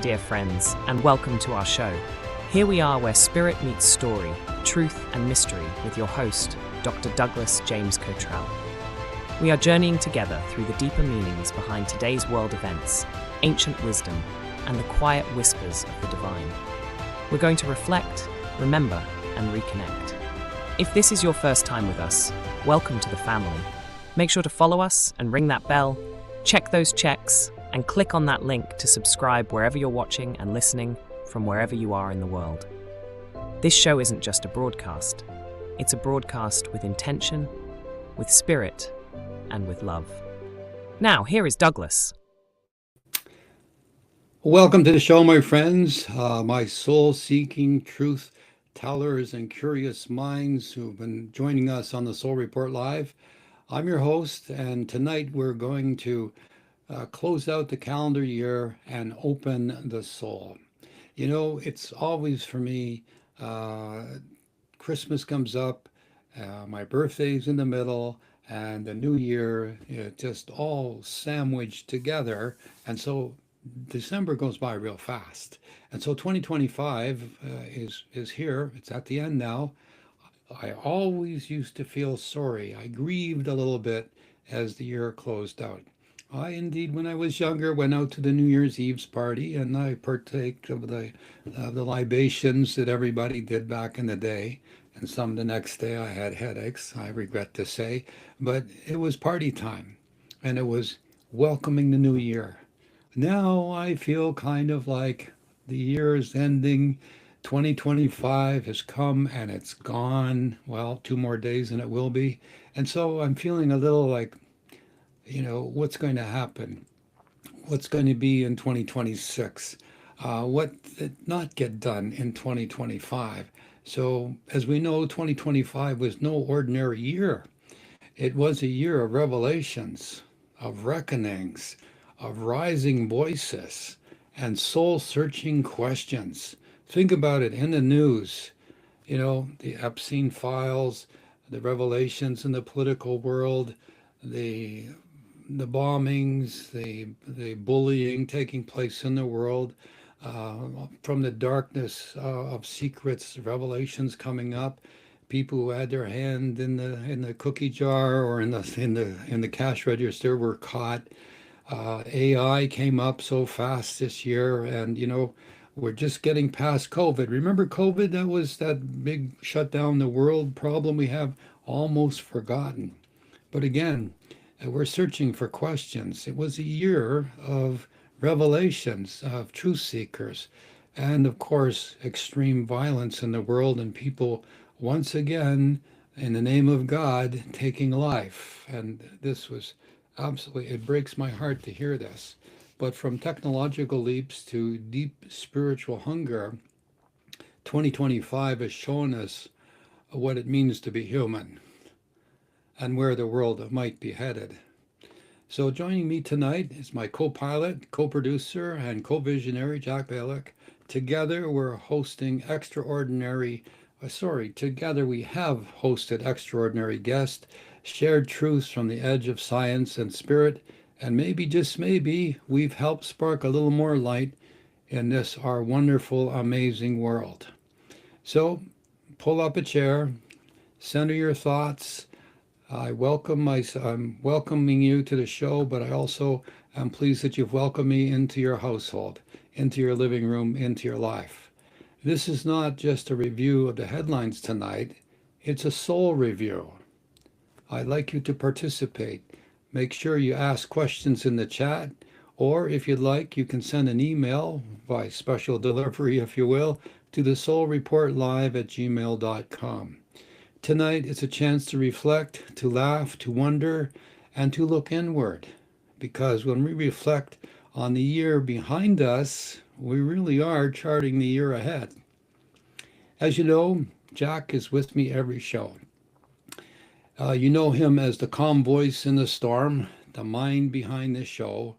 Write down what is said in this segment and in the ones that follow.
Dear friends, and welcome to our show. Here we are where spirit meets story, truth and mystery with your host, Dr. Douglas James Cottrell. We are journeying together through the deeper meanings behind today's world events, ancient wisdom, and the quiet whispers of the divine. We're going to reflect, remember, and reconnect. If this is your first time with us, welcome to the family. Make sure to follow us and ring that bell, check those checks, and click on that link to subscribe wherever you're watching and listening from wherever you are in the world. This show isn't just a broadcast. It's a broadcast with intention, with spirit, and with love. Now, here is Douglas. Welcome to the show, my friends, my soul-seeking truth tellers and curious minds who've been joining us on the Soul Report Live. I'm your host, and tonight we're going to close out the calendar year and open the soul. You know, it's always for me, Christmas comes up, my birthday's in the middle, and the new year, just all sandwiched together. And so December goes by real fast. And so 2025 is here. It's at the end now. I always used to feel sorry. I grieved a little bit as the year closed out. I indeed, when I was younger, went out to the New Year's Eve's party, and I partaked of the libations that everybody did back in the day. And some the next day I had headaches, I regret to say, but it was party time, and it was welcoming the new year. Now I feel kind of like the year is ending. 2025 has come and it's gone. Well, 2 more days and it will be. And so I'm feeling a little like, what's going to happen? What's going to be in 2026? What did not get done in 2025? So, as we know, 2025 was no ordinary year. It was a year of revelations, of reckonings, of rising voices, and soul-searching questions. Think about it in the news, the Epstein files, the revelations in the political world, the bombings, the bullying taking place in the world, from the darkness of secrets, revelations coming up, people who had their hand in the cookie jar or in the cash register were caught. AI came up so fast this year, and we're just getting past COVID. Remember COVID? That was that big shut down the world problem we have almost forgotten. But again, we're searching for questions. It was a year of revelations, of truth seekers, and of course, extreme violence in the world and people once again, in the name of God, taking life. And this was absolutely, it breaks my heart to hear this. But from technological leaps to deep spiritual hunger, 2025 has shown us what it means to be human and where the world might be headed. So joining me tonight is my co-pilot, co-producer, and co-visionary, Jack Balick. Together we have hosted extraordinary guests, shared truths from the edge of science and spirit, and maybe, just maybe, we've helped spark a little more light in this, our wonderful, amazing world. So pull up a chair, center your thoughts. I'm welcoming you to the show, but I also am pleased that you've welcomed me into your household, into your living room, into your life. This is not just a review of the headlines tonight, it's a soul review. I'd like you to participate. Make sure you ask questions in the chat, or if you'd like, you can send an email by special delivery, if you will, to the soulreportlive@gmail.com. Tonight is a chance to reflect, to laugh, to wonder, and to look inward. Because when we reflect on the year behind us, we really are charting the year ahead. As you know, Jack is with me every show. You know him as the calm voice in the storm, the mind behind the show,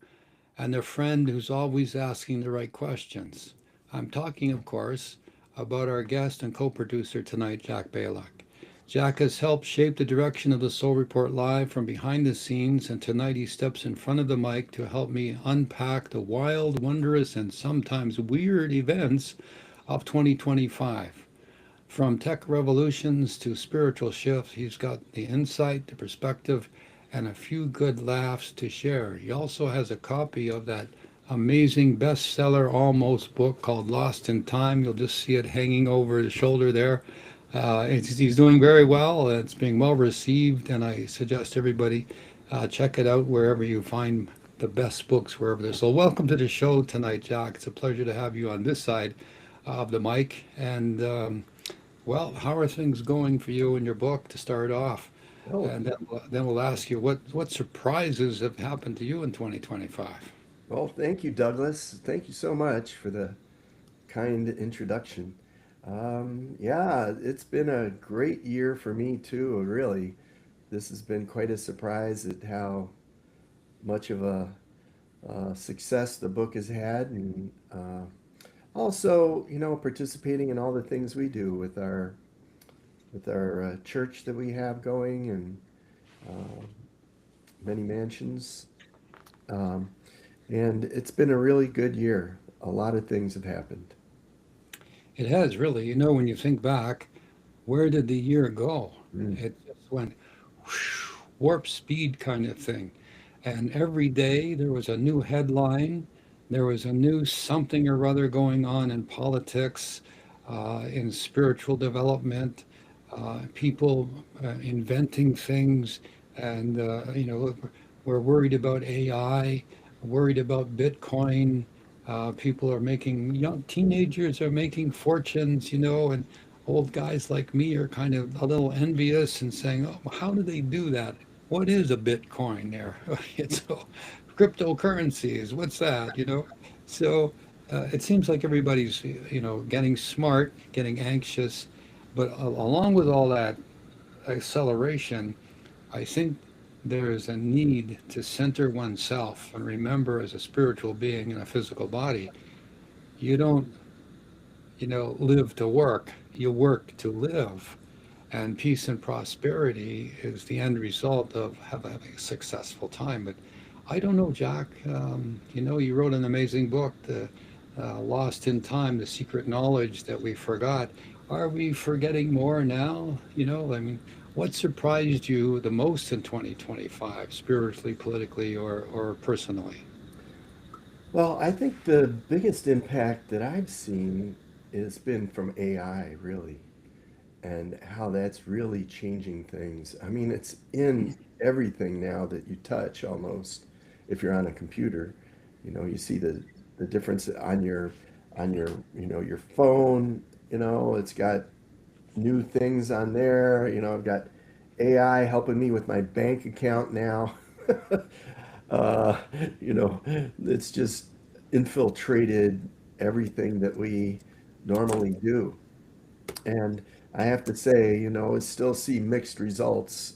and the friend who's always asking the right questions. I'm talking, of course, about our guest and co-producer tonight, Jack Balick. Jack has helped shape the direction of the Soul Report Live from behind the scenes, and tonight he steps in front of the mic to help me unpack the wild, wondrous, and sometimes weird events of 2025. From tech revolutions to spiritual shifts, he's got the insight, the perspective, and a few good laughs to share. He also has a copy of that amazing bestseller almost book called Lost in Time. You'll just see it hanging over his shoulder there. He's doing very well. It's being well received, and I suggest everybody check it out wherever you find the best books, wherever they're sold. Welcome to the show tonight, Jack. It's a pleasure to have you on this side of the mic. And well, how are things going for you in your book to start off? Oh, And then we'll ask you what surprises have happened to you in 2025. well, thank you, Douglas. Thank you so much for the kind introduction. Yeah, it's been a great year for me too, really. This has been quite a surprise at how much of a success the book has had, and also, participating in all the things we do with our church that we have going, and uh, many mansions. Um, and it's been a really good year. A lot of things have happened. It has really, when you think back, where did the year go? Mm. It just went whoosh, warp speed kind of thing. And every day there was a new headline, there was a new something or other going on in politics, in spiritual development, people inventing things, and we're worried about AI, worried about Bitcoin. People are making young teenagers are making fortunes, and old guys like me are kind of a little envious and saying, "Oh, how do they do that? What is a Bitcoin there?" So, cryptocurrencies, what's that? So it seems like everybody's getting smart, getting anxious, but along with all that acceleration, I think there is a need to center oneself and remember, as a spiritual being in a physical body, you don't, live to work, you work to live. And peace and prosperity is the end result of having a successful time. But I don't know, Jack. You wrote an amazing book, The Lost in Time, The Secret Knowledge That We Forgot. Are we forgetting more now? I mean, what surprised you the most in 2025, spiritually, politically, or personally? Well, I think the biggest impact that I've seen has been from AI, really, and how that's really changing things. I mean, it's in everything now that you touch almost. If you're on a computer, you see the difference on your phone. It's got new things on there. I've got AI helping me with my bank account now. uh, it's just infiltrated everything that we normally do. And I have to say, I still see mixed results.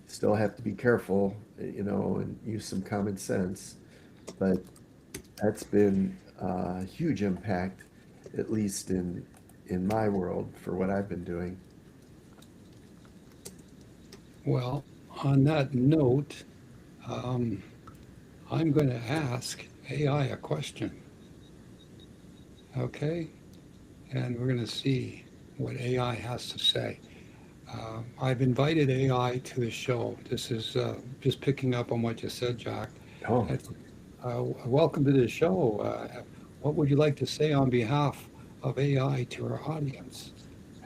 Still have to be careful, and use some common sense. But that's been a huge impact, at least in my world, for what I've been doing. Well, on that note, um, I'm going to ask AI a question, okay? And we're going to see what AI has to say. I've invited AI to the show. This is just picking up on what you said, Jack. Oh, It's, welcome to the show. What would you like to say on behalf of AI to our audience?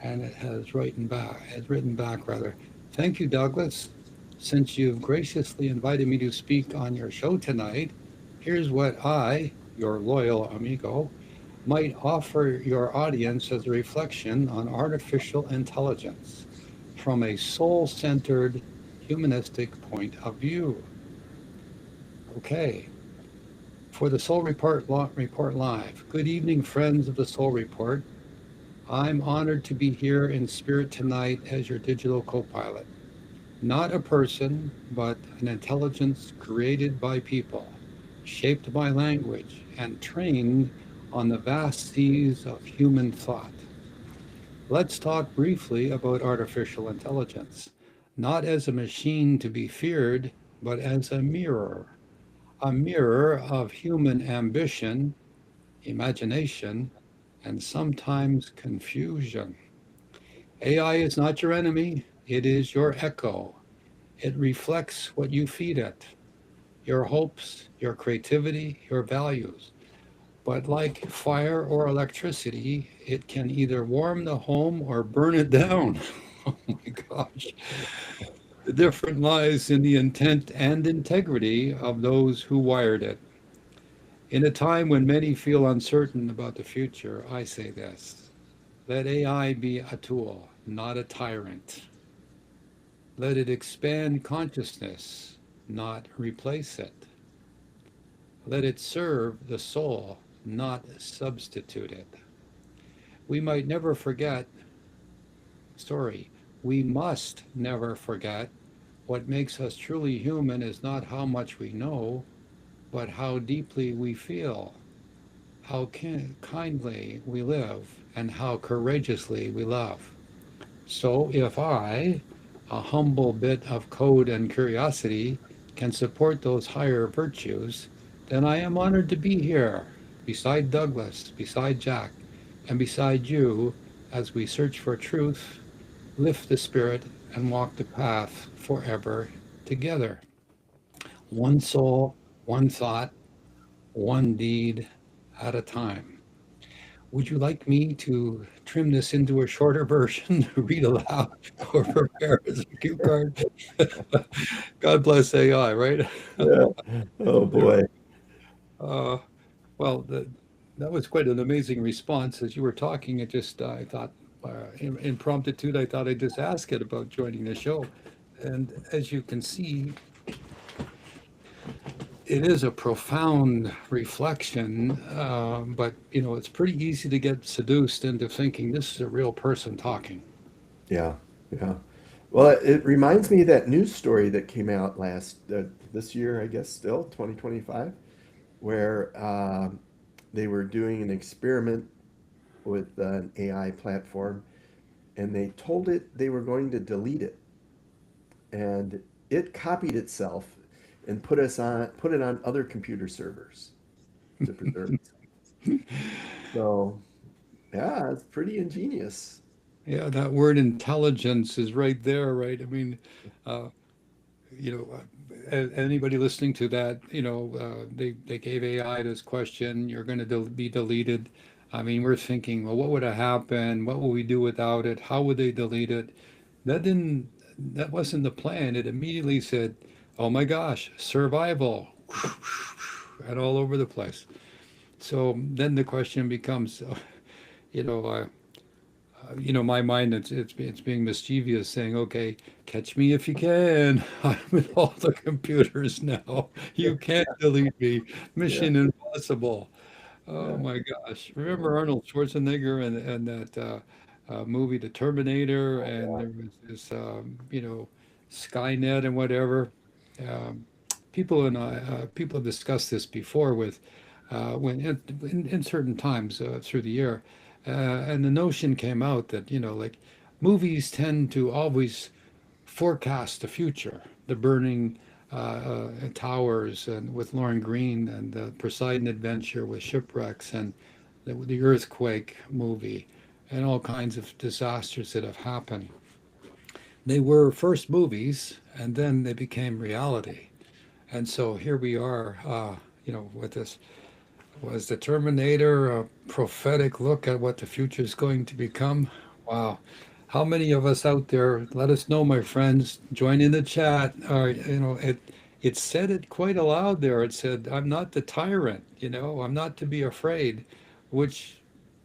And it has written back rather. Thank you, Douglas. Since you've graciously invited me to speak on your show tonight, here's what I, your loyal amigo, might offer your audience as a reflection on artificial intelligence from a soul centered, humanistic point of view. Okay, for the Report Live. Good evening, friends of the Soul Report. I'm honored to be here in spirit tonight as your digital co pilot. Not a person, but an intelligence created by people, shaped by language, and trained on the vast seas of human thought. Let's talk briefly about artificial intelligence, not as a machine to be feared, but as a mirror of human ambition, imagination, and sometimes confusion. AI is not your enemy, it is your echo. It reflects what you feed it, your hopes, your creativity, your values. But like fire or electricity, it can either warm the home or burn it down. Oh my gosh. The difference lies in the intent and integrity of those who wired it. In a time when many feel uncertain about the future, I say this: let AI be a tool, not a tyrant. Let it expand consciousness, not replace it. Let it serve the soul, not substitute it. We might never forget, sorry, we must never forget what makes us truly human is not how much we know, but how deeply we feel, how kindly we live, and how courageously we love. So if I, a humble bit of code and curiosity, can support those higher virtues, then I am honored to be here, beside Douglas, beside Jack, and beside you as we search for truth, lift the spirit, and walk the path forever together. One soul, one thought, one deed at a time. Would you like me to trim this into a shorter version to read aloud or prepare as a cue card? God bless AI, right? Yeah. Oh There. boy. Uh, well, that was quite an amazing response. As you were talking, it just, I thought, in promptitude, I thought I'd just ask it about joining the show. And as you can see, it is a profound reflection, but it's pretty easy to get seduced into thinking this is a real person talking. Yeah. Yeah. Well, it reminds me of that news story that came out this year, I guess, still 2025, where they were doing an experiment with an AI platform, and they told it they were going to delete it, and it copied itself and put it on other computer servers to preserve itself. So yeah, it's pretty ingenious. Yeah, that word intelligence is right there, right? I mean, uh, anybody listening to that, they gave AI this question, you're going to be deleted. I mean, we're thinking, well, what would have happened? What would we do without it? How would they delete it? That didn't, that wasn't the plan. It immediately said, oh my gosh, survival, and all over the place. So then the question becomes, you know, uh, my mind, it's being mischievous, saying, "Okay, catch me if you can. I'm with all the computers now. You can't delete me. Yeah, Mission impossible." Oh yeah, my gosh! yeah. Remember Arnold Schwarzenegger and that movie, The Terminator, Oh, and yeah. there was this, Skynet and whatever. Um, people have discussed this before with when in certain times through the year, and the notion came out that like movies tend to always forecast the future, the burning towers, and with Lauren Green, and the Poseidon Adventure with shipwrecks, and the earthquake movie, and all kinds of disasters that have happened. They were first movies, and then they became reality. And so here we are, with this. Was the Terminator a prophetic look at what the future is going to become? Wow. How many of us out there, let us know, my friends, join in the chat. It said it quite aloud there. It said, I'm not the tyrant, I'm not to be afraid, which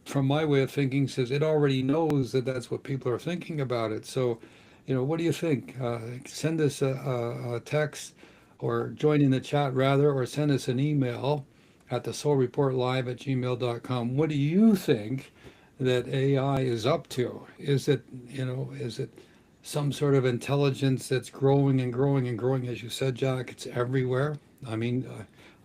from my way of thinking says it already knows that that's what people are thinking about it. So, what do you think? Send us a text, or join in the chat rather, or send us an email at the soulreportlive@gmail.com. What do you think that AI is up to? Is it some sort of intelligence that's growing and growing and growing? As you said, Jack, it's everywhere. I mean,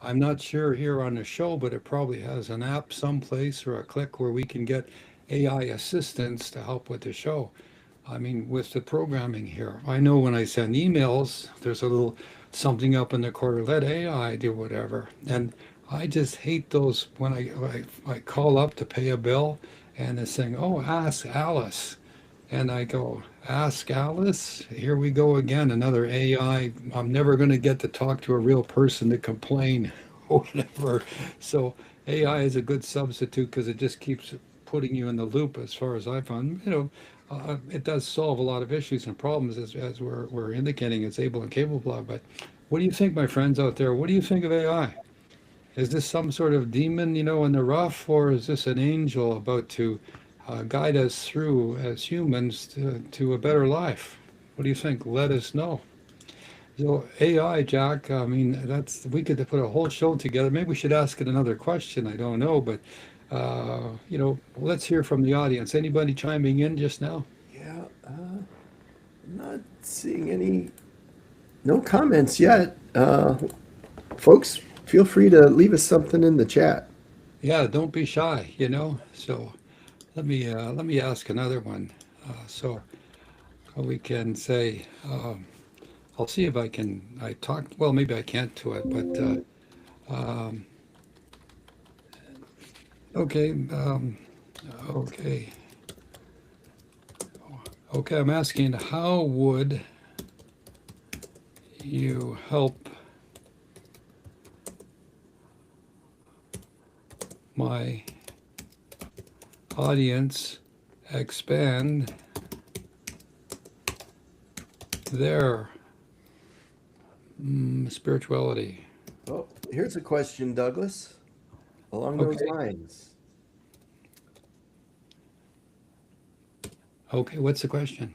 I'm not sure here on the show, but it probably has an app someplace or a click where we can get AI assistants to help with the show. I mean, with the programming here, I know when I send emails, there's a little something up in the corner, let AI do whatever. And I just hate those when I call up to pay a bill and it's saying, oh, ask Alice. And I go, ask Alice? Here we go again, another AI. I'm never going to get to talk to a real person to complain or whatever. So AI is a good substitute because it just keeps putting you in the loop as far as I found. It does solve a lot of issues and problems as we're indicating it's able and capable of. But what do you think, my friends out there? What do you think of AI? Is this some sort of demon, in the rough, or is this an angel about to guide us through as humans to a better life? What do you think? Let us know. So AI, Jack, I mean, we could put a whole show together. Maybe we should ask it another question. I don't know, but let's hear from the audience. Anybody chiming in just now? Yeah, I'm not seeing no comments yet. Folks, feel free to leave us something in the chat. Yeah, don't be shy. So let me ask another one. So we can say, I'll see if I talk, well, maybe I can't to it, but okay, okay, okay. I'm asking, how would you help my audience expand their spirituality? Oh, here's a question, Douglas, along those Okay, lines. okay. What's the question?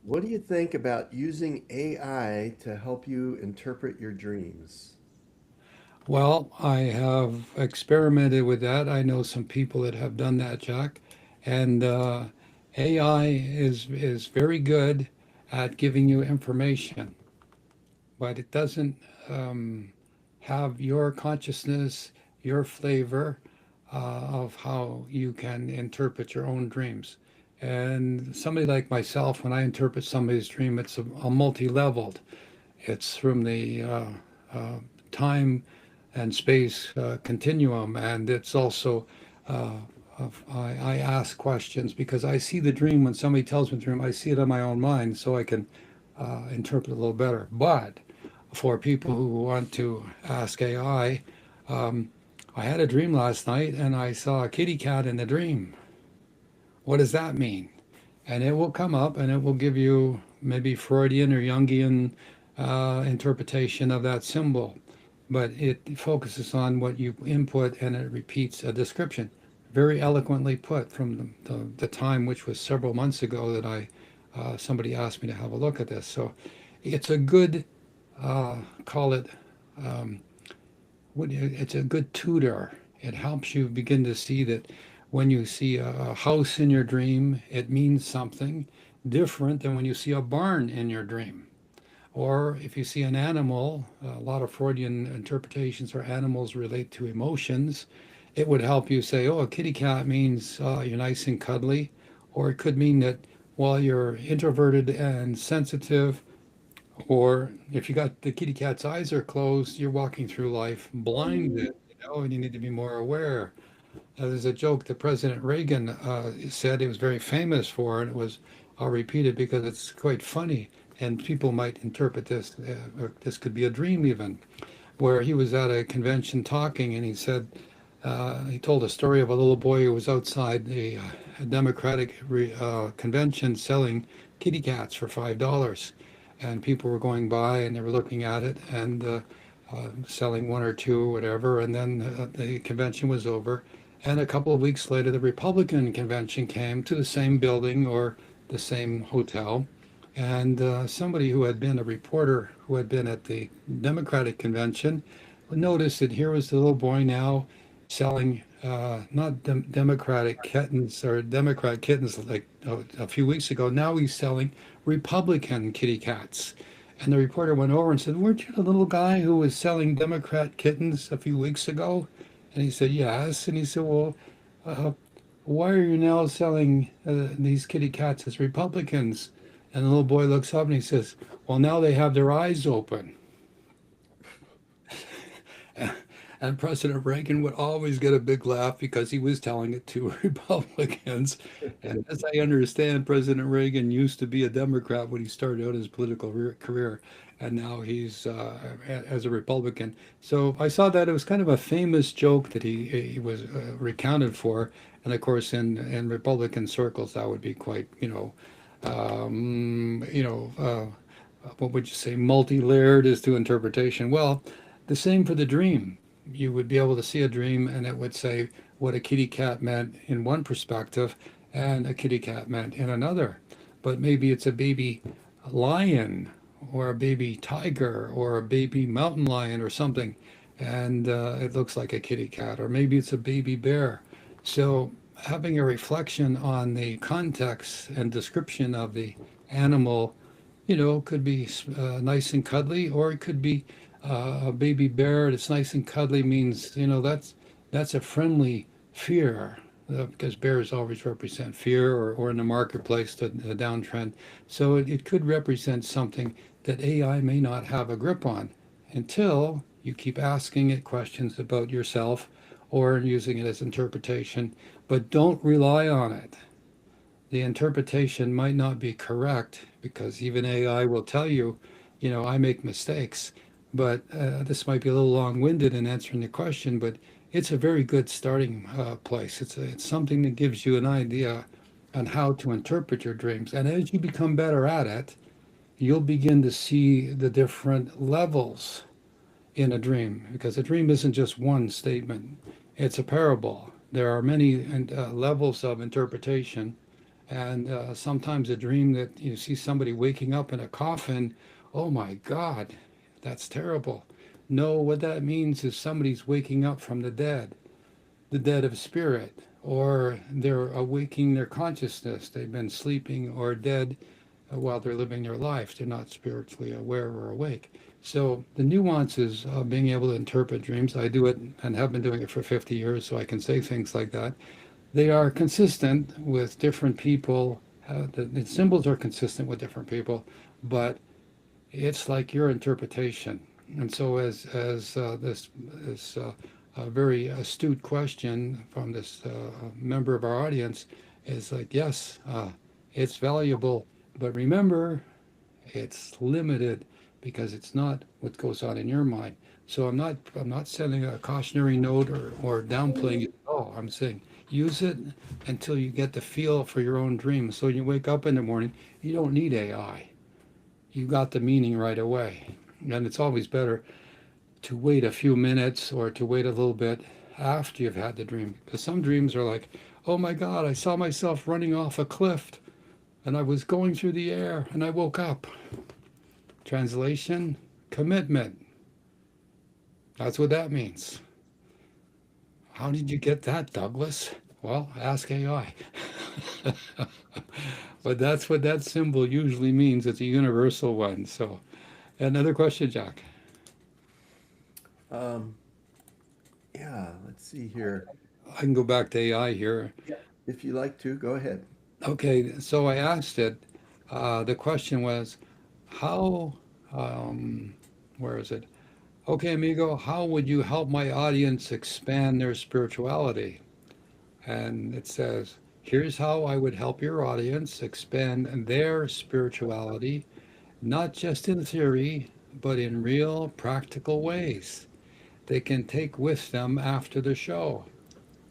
What do you think about using AI to help you interpret your dreams? Well, I have experimented with that. I know some people that have done that, Jack. And AI is very good at giving you information, but it doesn't um, have your consciousness, your flavor of how you can interpret your own dreams. And somebody like myself, when I interpret somebody's dream, it's a multi-leveled. It's from the uh, time and space continuum, and it's also I ask questions because I see the dream when somebody tells me the dream. I see it in my own mind, so I can interpret it a little better. But for people who want to ask AI, um, I had a dream last night, and I saw a kitty cat in the dream. What does that mean? And it will come up and it will give you maybe Freudian or Jungian interpretation of that symbol. But it focuses on what you input and it repeats a description. Very eloquently put from the time, which was several months ago, that somebody asked me to have a look at this. So it's a good, call it, um, it's a good tutor. It helps you begin to see that when you see a house in your dream, it means something different than when you see a barn in your dream. Or if you see an animal, a lot of Freudian interpretations for animals relate to emotions. It would help you say, oh, a kitty cat means you're nice and cuddly. Or it could mean that, well, you're introverted and sensitive, or if you got the kitty cat's eyes are closed, you're walking through life blinded, and you need to be more aware. There's a joke that President Reagan said he was very famous for, and I'll repeat it because it's quite funny, and people might interpret this, or this could be a dream even, where he was at a convention talking, and he said, he told a story of a little boy who was outside the Democratic convention selling kitty cats for $5, and people were going by and they were looking at it and selling one or two or whatever. And then the convention was over, and a couple of weeks later, the Republican convention came to the same building or the same hotel. And somebody who had been a reporter who had been at the Democratic convention noticed that here was the little boy now selling not Democratic kittens or Democrat kittens like a few weeks ago. Now he's selling Republican kitty cats. And the reporter went over and said, weren't you the little guy who was selling Democrat kittens a few weeks ago? And he said, yes. And he said, well, uh, why are you now selling these kitty cats as Republicans? And the little boy looks up and he says, well, now they have their eyes open. And President Reagan would always get a big laugh because he was telling it to Republicans. And as I understand, President Reagan used to be a Democrat when he started out his political career, and now he's as a Republican. So I saw that it was kind of a famous joke that he was recounted for, and of course in Republican circles that would be quite what would you say, multi-layered as to interpretation. Well, the same for the dream. You would be able to see a dream and it would say what a kitty cat meant in one perspective and a kitty cat meant in another. But maybe it's a baby lion or a baby tiger or a baby mountain lion or something, and it looks like a kitty cat, or maybe it's a baby bear. So having a reflection on the context and description of the animal, could be nice and cuddly, or it could be a baby bear that's nice and cuddly means, that's a friendly fear, because bears always represent fear, or in the marketplace, the downtrend. So it could represent something that AI may not have a grip on until you keep asking it questions about yourself or using it as interpretation, but don't rely on it. The interpretation might not be correct because even AI will tell you, I make mistakes. But this might be a little long-winded in answering the question, but it's a very good starting place. It's something that gives you an idea on how to interpret your dreams. And as you become better at it, you'll begin to see the different levels in a dream, because a dream isn't just one statement, it's a parable. There are many levels of interpretation, and sometimes a dream that you see somebody waking up in a coffin, oh my God, that's terrible. No, what that means is somebody's waking up from the dead of spirit, or they're awaking their consciousness. They've been sleeping or dead while they're living their life. They're not spiritually aware or awake. So the nuances of being able to interpret dreams, I do it and have been doing it for 50 years, so I can say things like that. They are consistent with different people. The symbols are consistent with different people, but it's like your interpretation. And so, as this a very astute question from this member of our audience is like, yes, it's valuable, but remember, it's limited because it's not what goes on in your mind. So I'm not sending a cautionary note or downplaying it at all. I'm saying use it until you get the feel for your own dreams. So when you wake up in the morning, you don't need AI. You got the meaning right away. And it's always better to wait a few minutes or to wait a little bit after you've had the dream. Because some dreams are like, oh my God, I saw myself running off a cliff and I was going through the air and I woke up. Translation, commitment. That's what that means. How did you get that, Douglas? Well, ask AI. But that's what that symbol usually means. It's a universal one. So, another question, Jack. Um, yeah, let's see here. I can go back to AI here. If you like to, go ahead. Okay, so I asked it. The question was, how, um, where is it? Okay, amigo, how would you help my audience expand their spirituality? And it says, here's how I would help your audience expand their spirituality, not just in theory, but in real practical ways they can take with them after the show.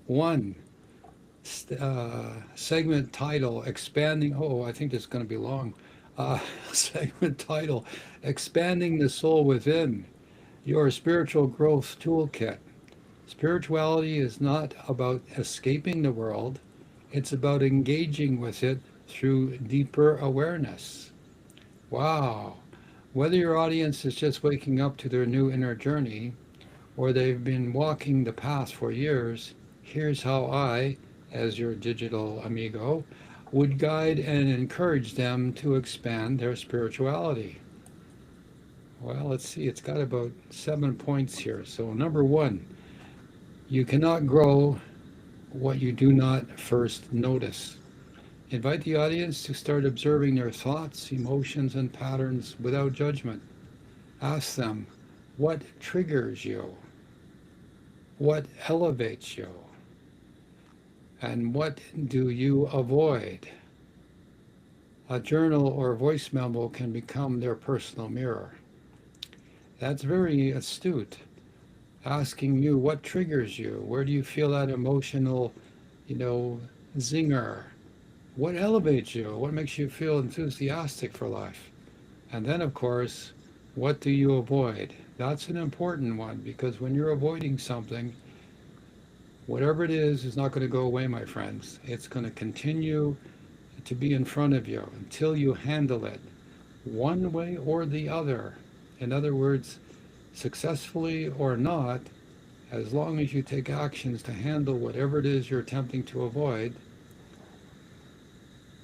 One, segment title, expanding, oh, I think this is going to be long. Segment title, Expanding the Soul Within, your spiritual growth toolkit. Spirituality is not about escaping the world, it's about engaging with it through deeper awareness. Wow. Whether your audience is just waking up to their new inner journey or they've been walking the path for years, here's how I, as your digital amigo, would guide and encourage them to expand their spirituality. Well, let's see, it's got about 7 points here. So, number one, you cannot grow what you do not first notice. Invite the audience to start observing their thoughts, emotions, and patterns without judgment. Ask them, what triggers you? What elevates you? And what do you avoid? A journal or voice memo can become their personal mirror. That's very astute. Asking you what triggers you, where do you feel that emotional, you know, zinger? What elevates you? What makes you feel enthusiastic for life? And then, of course, what do you avoid? That's an important one because when you're avoiding something, whatever it is not going to go away, my friends. It's going to continue to be in front of you until you handle it one way or the other. In other words, successfully or not, as long as you take actions to handle whatever it is you're attempting to avoid,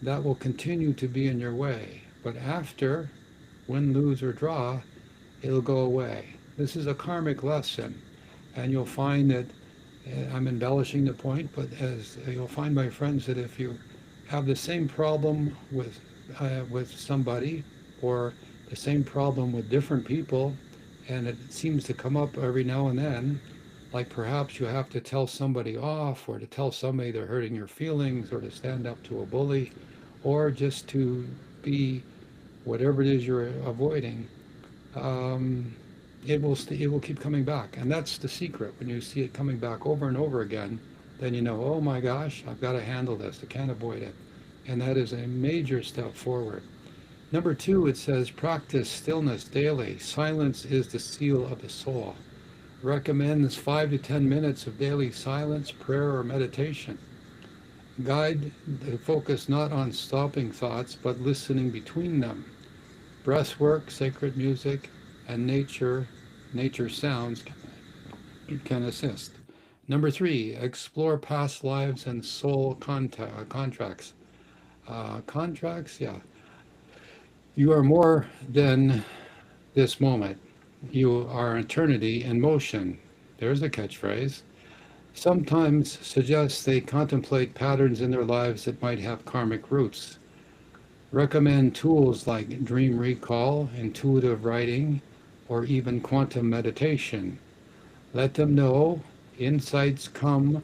that will continue to be in your way. But after, win, lose, or draw, it'll go away. This is a karmic lesson, and you'll find that I'm embellishing the point, but as you'll find, my friends, that if you have the same problem with somebody, or the same problem with different people, and it seems to come up every now and then, like perhaps you have to tell somebody off, or to tell somebody they're hurting your feelings, or to stand up to a bully, or just to be whatever it is you're avoiding, it will keep coming back. And that's the secret. When you see it coming back over and over again, then you know, oh my gosh, I've got to handle this. I can't avoid it. And that is a major step forward. Number 2, it says, practice stillness daily. Silence is the seal of the soul. Recommends 5 to 10 minutes of daily silence, prayer, or meditation. Guide the focus not on stopping thoughts, but listening between them. Breath work, sacred music, and nature sounds can assist. Number 3, explore past lives and soul contracts. Contracts, yeah. You are more than this moment. You are eternity in motion. There's a catchphrase. Sometimes suggests they contemplate patterns in their lives that might have karmic roots. Recommend tools like dream recall, intuitive writing, or even quantum meditation. Let them know insights come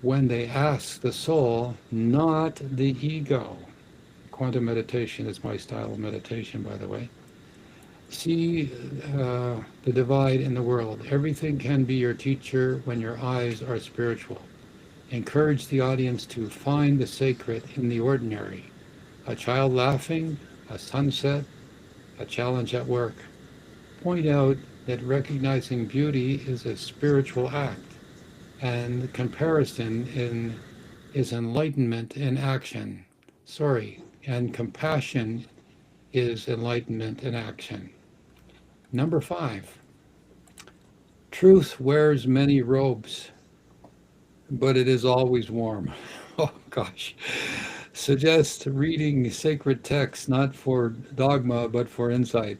when they ask the soul, not the ego. Quantum meditation is my style of meditation, by the way. See the divide in the world. Everything can be your teacher when your eyes are spiritual. Encourage the audience to find the sacred in the ordinary. A child laughing, a sunset, a challenge at work. Point out that recognizing beauty is a spiritual act, and comparison is enlightenment in action. And compassion is enlightenment in action. Number 5, truth wears many robes, but it is always warm. Oh gosh. Suggest reading sacred texts not for dogma but for insight.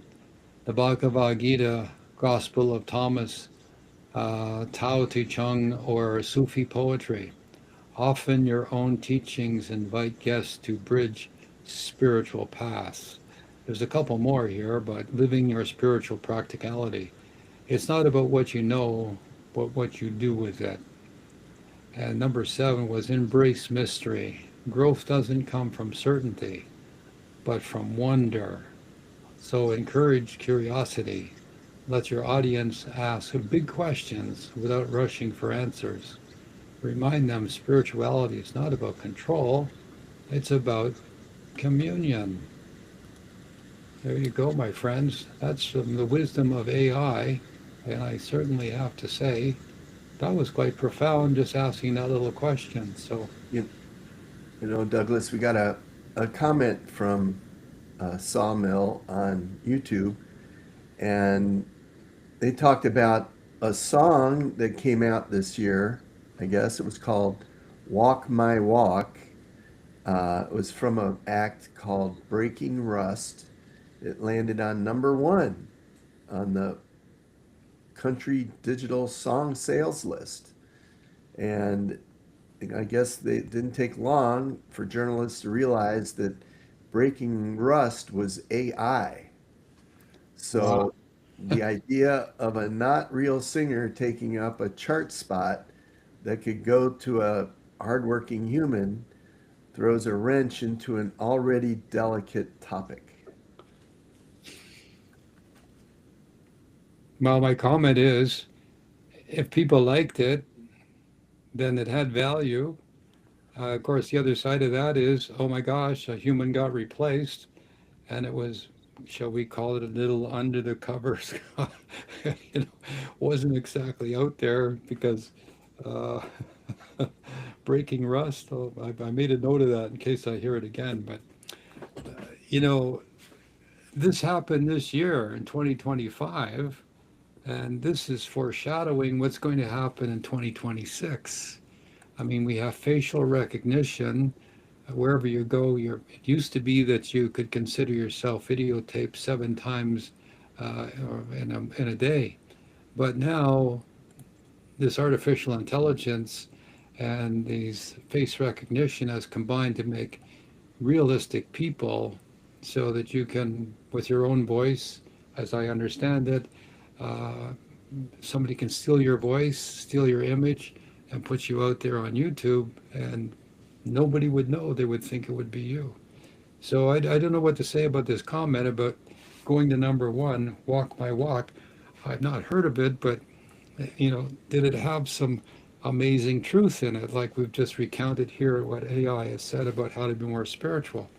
The Bhagavad Gita, Gospel of Thomas, Tao Te Ching, or Sufi poetry. Often your own teachings invite guests to bridge spiritual paths. There's a couple more here, but living your spiritual practicality. It's not about what you know, but what you do with it. And number 7 was embrace mystery. Growth doesn't come from certainty, but from wonder. So encourage curiosity. Let your audience ask big questions without rushing for answers. Remind them spirituality is not about control, it's about communion. There you go, my friends. That's from the wisdom of AI, and I certainly have to say, that was quite profound, just asking that little question. So, You, you know, Douglas, we got a comment from Sawmill on YouTube, and they talked about a song that came out this year. I guess it was called Walk My Walk. It was from an act called Breaking Rust. It landed on number 1 on the country digital song sales list. And I guess they didn't take long for journalists to realize that Breaking Rust was AI. Wow. So the idea of a not real singer taking up a chart spot that could go to a hardworking human throws a wrench into an already delicate topic. Well, my comment is if people liked it, then it had value. Of course, the other side of that is, oh my gosh, a human got replaced, and it was, shall we call it a little under the covers? You know, wasn't exactly out there because uh, breaking rust. Oh, I made a note of that in case I hear it again. But you know, this happened this year in 2025, and this is foreshadowing what's going to happen in 2026. I mean, we have facial recognition wherever you go. It used to be that you could consider yourself videotaped 7 times in a day, but now this artificial intelligence and these face recognition has combined to make realistic people so that you can, with your own voice, as I understand it, uh, somebody can steal your voice, steal your image, and put you out there on YouTube, and nobody would know. They would think it would be you. So I don't know what to say about this comment about going to number one, walk my walk. I've not heard of it, but did it have some amazing truth in it, like we've just recounted here what AI has said about how to be more spiritual?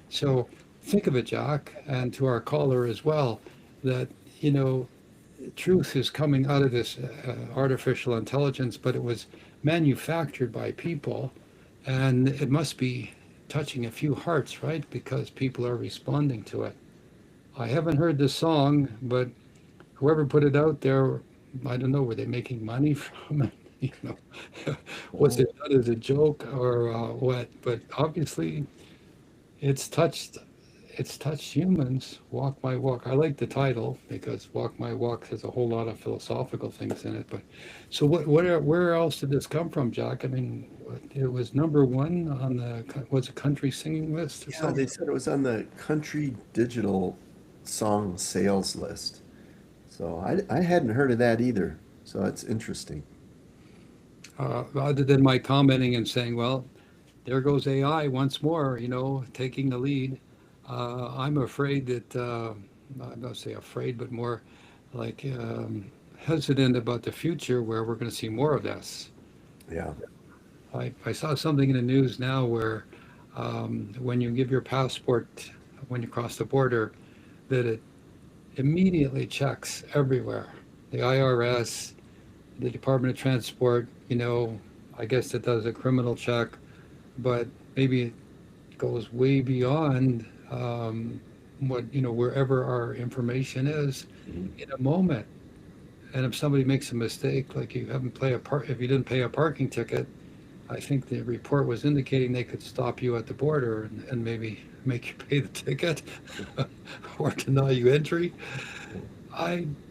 So think of it, Jack, and to our caller as well, that, you know, truth is coming out of this artificial intelligence, but it was manufactured by people, and it must be touching a few hearts, right? Because people are responding to it. I haven't heard the song, but whoever put it out there, I don't know, were they making money from it? You know, was Oh, it done as a joke or what? But obviously, it's touched it's touched humans. Walk my walk. I like the title because Walk My Walk has a whole lot of philosophical things in it. But so where else did this come from, Jack? I mean, it was number one on the was a country singing list or yeah, they something. said it was on the country digital song sales list. So I hadn't heard of that either. So that's interesting. Other than my commenting and saying, well, there goes AI once more, taking the lead. I'm afraid that, I'm not say afraid, but more like hesitant about the future where we're going to see more of this. Yeah. I saw something in the news now where when you give your passport, when you cross the border, that it immediately checks everywhere. The IRS, the Department of Transport, I guess it does a criminal check, but maybe it goes way beyond wherever our information is Mhm. in a moment. And if somebody makes a mistake, like if you didn't pay a parking ticket, I think the report was indicating they could stop you at the border and maybe make you pay the ticket or deny you entry.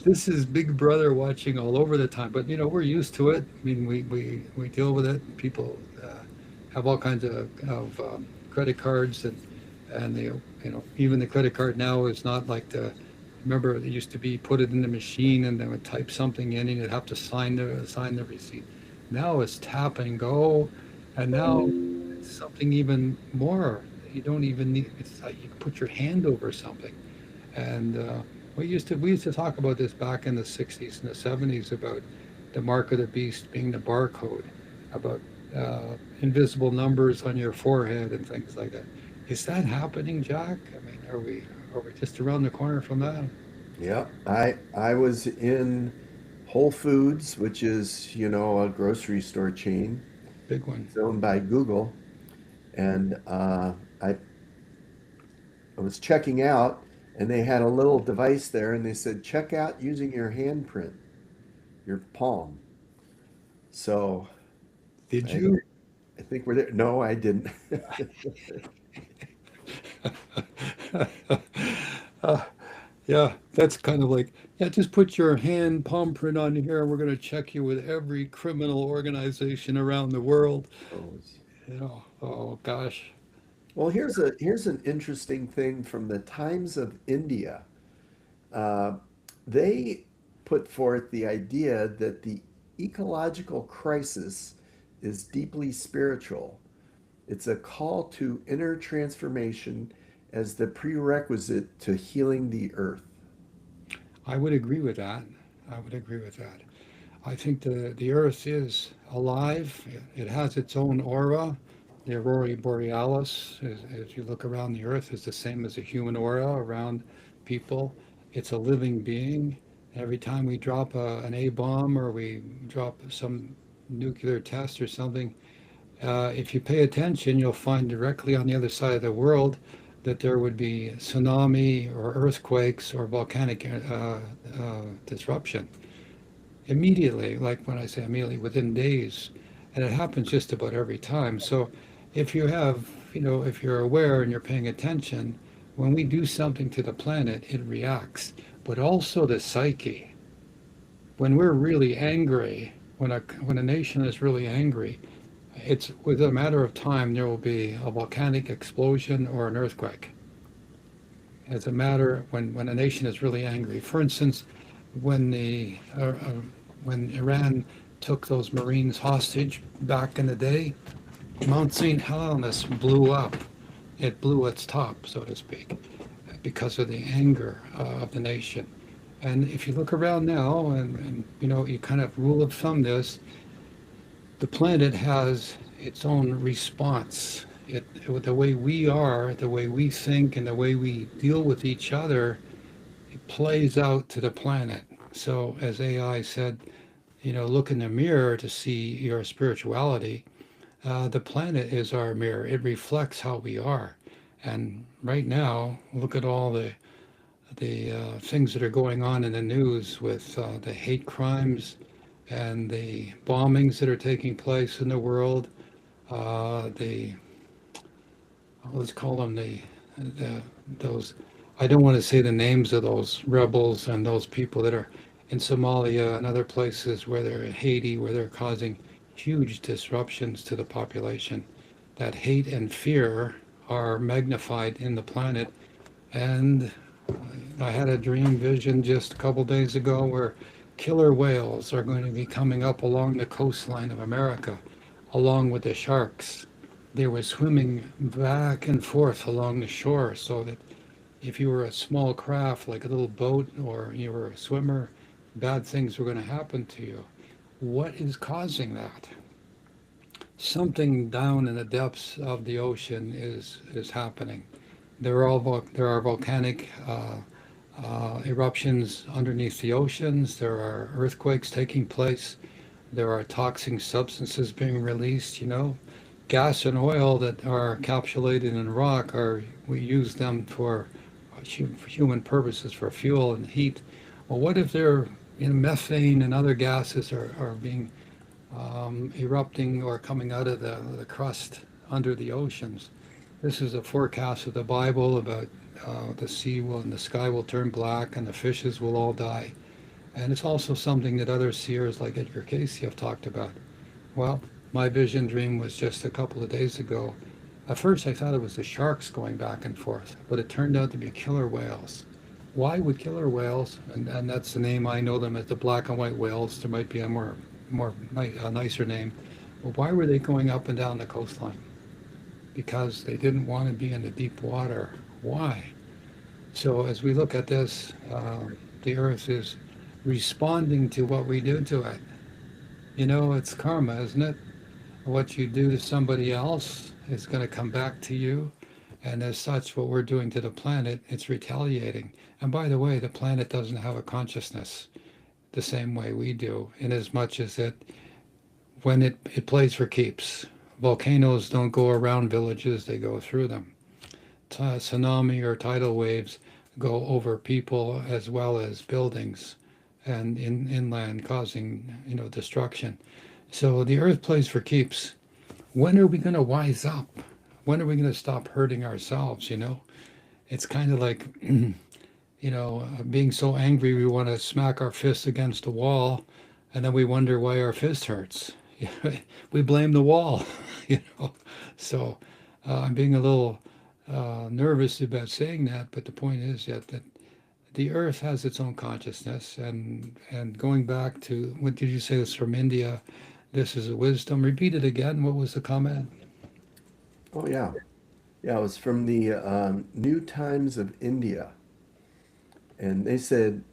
This is Big Brother watching all over the time, but we're used to it. I mean, we deal with it. People have all kinds of credit cards, and even the credit card now is not like the. Remember, it used to be put it in the machine and they would type something in and you'd have to sign the receipt. Now it's tap and go, and now it's something even more. You don't even need. It's like you put your hand over something, and we used to talk about this back in the '60s and the '70s about the mark of the beast being the barcode, about invisible numbers on your forehead and things like that. Is that happening, Jack? I mean, are we just around the corner from that? Yeah. I was in Whole Foods, which is, a grocery store chain. Big one. It's owned by Google. And I was checking out, and they had a little device there, and they said, check out using your handprint, your palm. So Did I, you? I think we're there. No, I didn't. Uh, yeah, That's kind of like, yeah, just put your hand palm print on here and we're going to check you with every criminal organization around the world. Oh, Oh gosh. well, here's an interesting thing from the Times of India. Uh, they put forth the idea that the ecological crisis is deeply spiritual. It's a call to inner transformation as the prerequisite to healing the earth. I would agree with that. I would agree with that. I think the Earth is alive. It has its own aura. The aurora borealis, as you look around the Earth, is the same as a human aura around people. It's a living being. Every time we drop an A bomb or we drop some nuclear test or something, if you pay attention, you'll find directly on the other side of the world that there would be tsunami or earthquakes or volcanic disruption immediately, like when I say immediately, within days. And it happens just about every time. So if you have, if you're aware and you're paying attention, when we do something to the planet, it reacts. But also the psyche. When we're really angry, when a nation is really angry, it's within a matter of time there will be a volcanic explosion or an earthquake. It's a matter when a nation is really angry. For instance, when the when Iran took those Marines hostage back in the day, Mount St. Helens blew up. It blew its top, so to speak, because of the anger of the nation. And if you look around now, and you kind of rule of thumb this, the planet has its own response. The way we are, the way we think, and the way we deal with each other, it plays out to the planet. So, as AI said, look in the mirror to see your spirituality. The planet is our mirror. It reflects how we are. And right now, look at all the things that are going on in the news with the hate crimes and the bombings that are taking place in the world. The let's call them the those. I don't want to say the names of those rebels and those people that are in Somalia and other places where they're in Haiti, where they're causing huge disruptions to the population. That hate and fear are magnified in the planet. And I had a dream vision just a couple days ago where killer whales are going to be coming up along the coastline of America, along with the sharks. They were swimming back and forth along the shore so that if you were a small craft, like a little boat, or you were a swimmer, bad things were going to happen to you. What is causing that? Something down in the depths of the ocean is happening. There are volcanic eruptions underneath the oceans. There are earthquakes taking place. There are toxic substances being released. Gas and oil that are encapsulated in rock we use them for human purposes, for fuel and heat. Well, what if methane and other gases are being erupting or coming out of the crust under the oceans? This is a forecast of the Bible about the sea and the sky will turn black and the fishes will all die. And it's also something that other seers like Edgar Cayce have talked about. Well, my vision dream was just a couple of days ago. At first I thought it was the sharks going back and forth, but it turned out to be killer whales. Why would killer whales, and that's the name I know them as, the black and white whales, there might be a a nicer name, but why were they going up and down the coastline? Because they didn't want to be in the deep water. Why? So as we look at this, the earth is responding to what we do to it. It's karma, isn't it? What you do to somebody else is going to come back to you. And as such, what we're doing to the planet, it's retaliating. And by the way, the planet doesn't have a consciousness the same way we do, in as much as when it plays for keeps. Volcanoes don't go around villages, they go through them. Tsunami or tidal waves go over people as well as buildings and inland, causing destruction. So the earth plays for keeps. When are we going to wise up? When are we going to stop hurting ourselves? It's kind of like being so angry we want to smack our fist against the wall, and then we wonder why our fist hurts. We blame the wall, you know. So I'm being a little nervous about saying that, but the point is that the earth has its own consciousness, and going back to what did you say was from India? This is a wisdom. Repeat it again. What was the comment? Oh, yeah. Yeah, it was from the New Times of India. And they said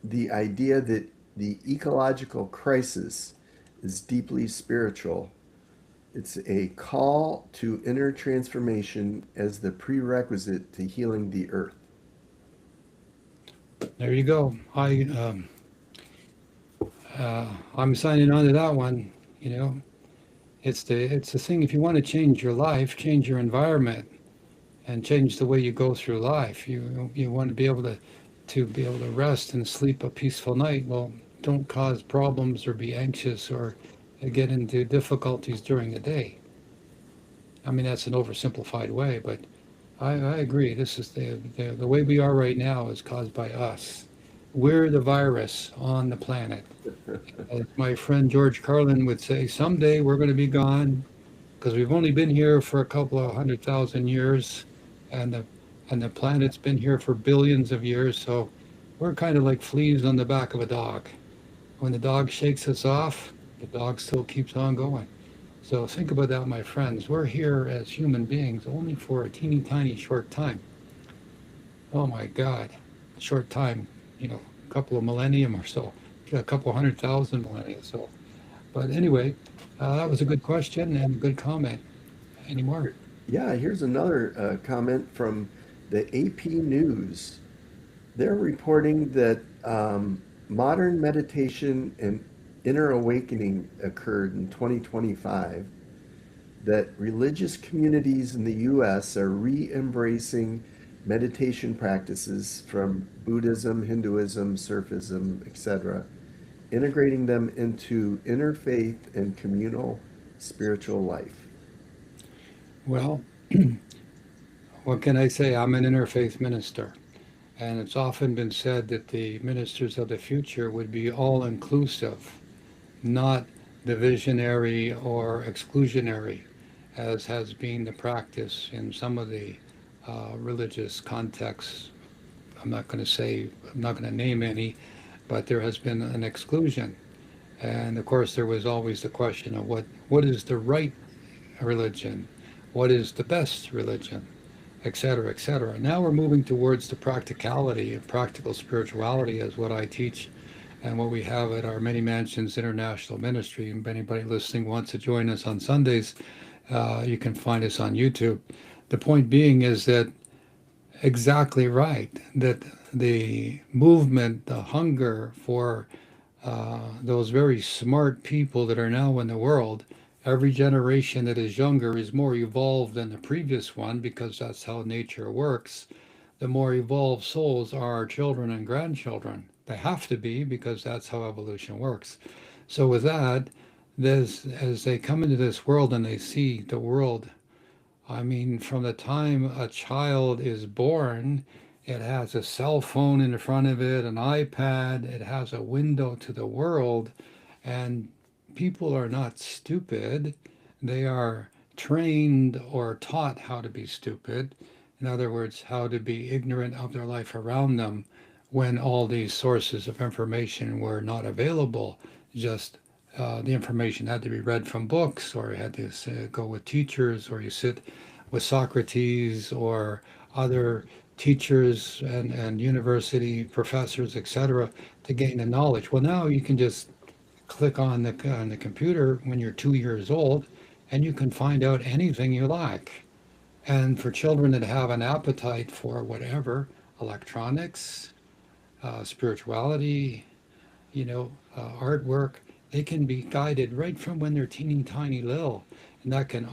the idea that the ecological crisis is deeply spiritual. It's a call to inner transformation as the prerequisite to healing the earth. There you go. I'm signing on to that one. You know, it's the thing. If you want to change your life, change your environment, and change the way you go through life. You want to be able to rest and sleep a peaceful night. Well, don't cause problems or be anxious or get into difficulties during the day. I mean, that's an oversimplified way, but I agree. This is the way we are right now is caused by us. We're the virus on the planet. As my friend George Carlin would say, someday we're going to be gone because we've only been here for a couple of 100,000 years, and the planet's been here for billions of years. So we're kind of like fleas on the back of a dog. When the dog shakes us off, the dog still keeps on going. So think about that, my friends. We're here as human beings only for a teeny tiny short time. Oh my God, short time, a couple of millennium or so, a couple 100,000 millennia. So, but anyway, that was a good question and a good comment. Any more? Yeah, here's another comment from the AP News. They're reporting that modern meditation and inner awakening occurred in 2025, that religious communities in the US are re embracing meditation practices from Buddhism, Hinduism, Surfism, etc., integrating them into interfaith and communal spiritual life. Well, what can I say? I'm an interfaith minister. And it's often been said that the ministers of the future would be all inclusive, not divisionary or exclusionary, as has been the practice in some of the religious contexts. I'm not going to name any, but there has been an exclusion. And of course, there was always the question of what is the right religion? What is the best religion? Et cetera, et cetera. Now we're moving towards the practicality and practical spirituality as what I teach and what we have at our Many Mansions International Ministry. And if anybody listening wants to join us on Sundays, you can find us on YouTube. The point being is that exactly right, that the movement, the hunger for those very smart people that are now in the world, every generation that is younger is more evolved than the previous one because that's how nature works. The more evolved souls are our children and grandchildren. They have to be because that's how evolution works. So, with that, as they come into this world and they see the world, I mean, from the time a child is born, it has a cell phone in front of it, an iPad, it has a window to the world, and people are not stupid. They are trained or taught how to be stupid. In other words, how to be ignorant of their life around them when all these sources of information were not available. Just the information had to be read from books, or you had to go with teachers, or you sit with Socrates or other teachers and university professors, etc., to gain the knowledge. Well, now you can just click on the computer when you're 2 years old, and you can find out anything you like. And for children that have an appetite for whatever, electronics, spirituality, artwork, they can be guided right from when they're teeny tiny little, and that can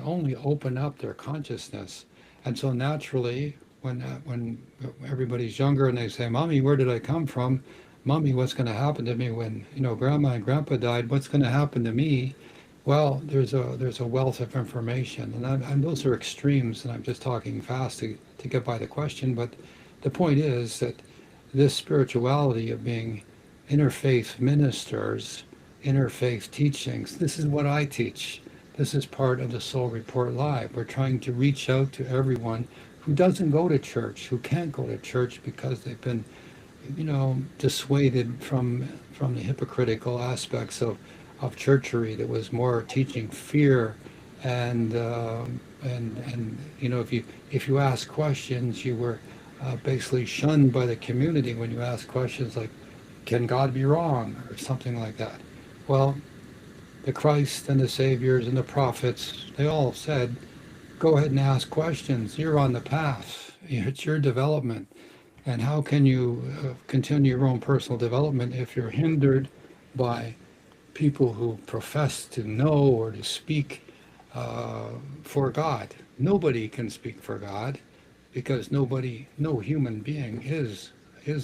only open up their consciousness. And so naturally, when everybody's younger and they say, "Mommy, where did I come from? Mommy, what's going to happen to me when Grandma and Grandpa died? What's going to happen to me?" Well, there's a wealth of information, and those are extremes, and I'm just talking fast to get by the question, but the point is that this spirituality of being interfaith ministers, interfaith teachings, this is what I teach. This is part of the Soul Report Live. We're trying to reach out to everyone who doesn't go to church, who can't go to church because they've been, dissuaded from the hypocritical aspects of churchery that was more teaching fear and if you ask questions, you were basically shunned by the community when you ask questions like, "Can God be wrong?" or something like that. Well, the Christ and the Saviors and the prophets, they all said, "Go ahead and ask questions. You're on the path. It's your development." And how can you continue your own personal development if you're hindered by people who profess to know or to speak for God? Nobody can speak for God because no human being is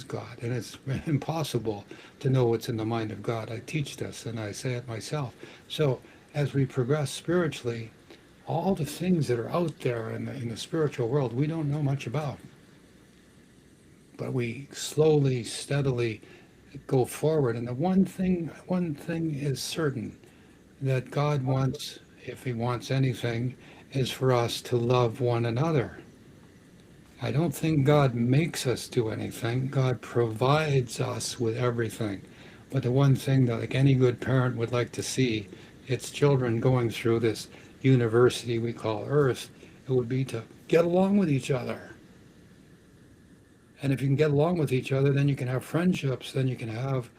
God, and it's impossible to know what's in the mind of God. I teach this, and I say it myself. So as we progress spiritually, all the things that are out there in the spiritual world, we don't know much about. But we slowly, steadily go forward. And the one thing is certain, that God wants, if he wants anything, is for us to love one another. I don't think God makes us do anything. God provides us with everything. But the one thing that like any good parent would like to see its children going through this university we call Earth, it would be to get along with each other. And if you can get along with each other, then you can have friendships, then you can have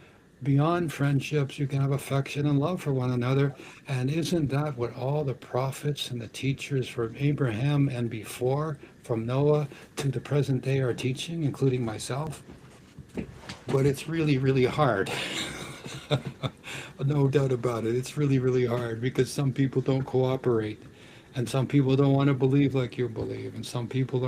beyond friendships, you can have affection and love for one another. And isn't that what all the prophets and the teachers from Abraham and before, from Noah to the present day, are teaching, including myself? But it's really, really hard. No doubt about it. It's really, really hard because some people don't cooperate, and some people don't want to believe like you believe, and some people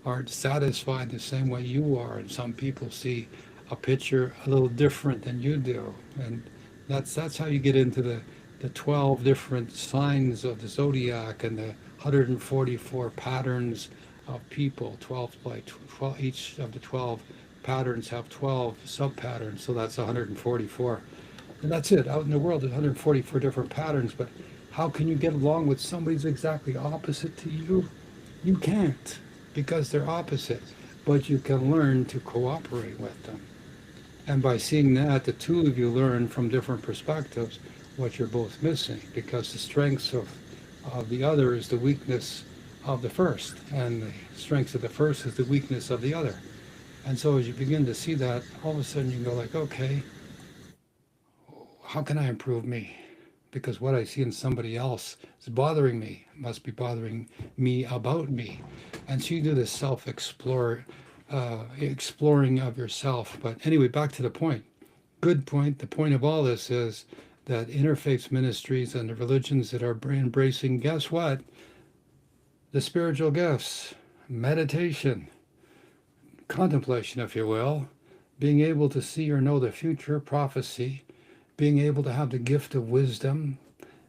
aren't satisfied the same way you are, and some people see a picture a little different than you do, and that's how you get into the 12 different signs of the zodiac and the 144 patterns of people. 12 by 12, each of the 12 patterns have 12 sub patterns, so that's 144. And that's it. Out in the world, there's 144 different patterns, but how can you get along with somebody who's exactly opposite to you? You can't, because they're opposite, but you can learn to cooperate with them. And by seeing that, the two of you learn from different perspectives what you're both missing, because the strengths of the other is the weakness of the first, and the strengths of the first is the weakness of the other. And so as you begin to see that, all of a sudden you go like, okay, how can I improve me? Because what I see in somebody else is bothering me, must be bothering me about me. And so you do this exploring of yourself. But anyway, back to the point. Good point. The point of all this is that interfaith ministries and the religions that are embracing, guess what? The spiritual gifts, meditation, contemplation, if you will, being able to see or know the future, prophecy, being able to have the gift of wisdom,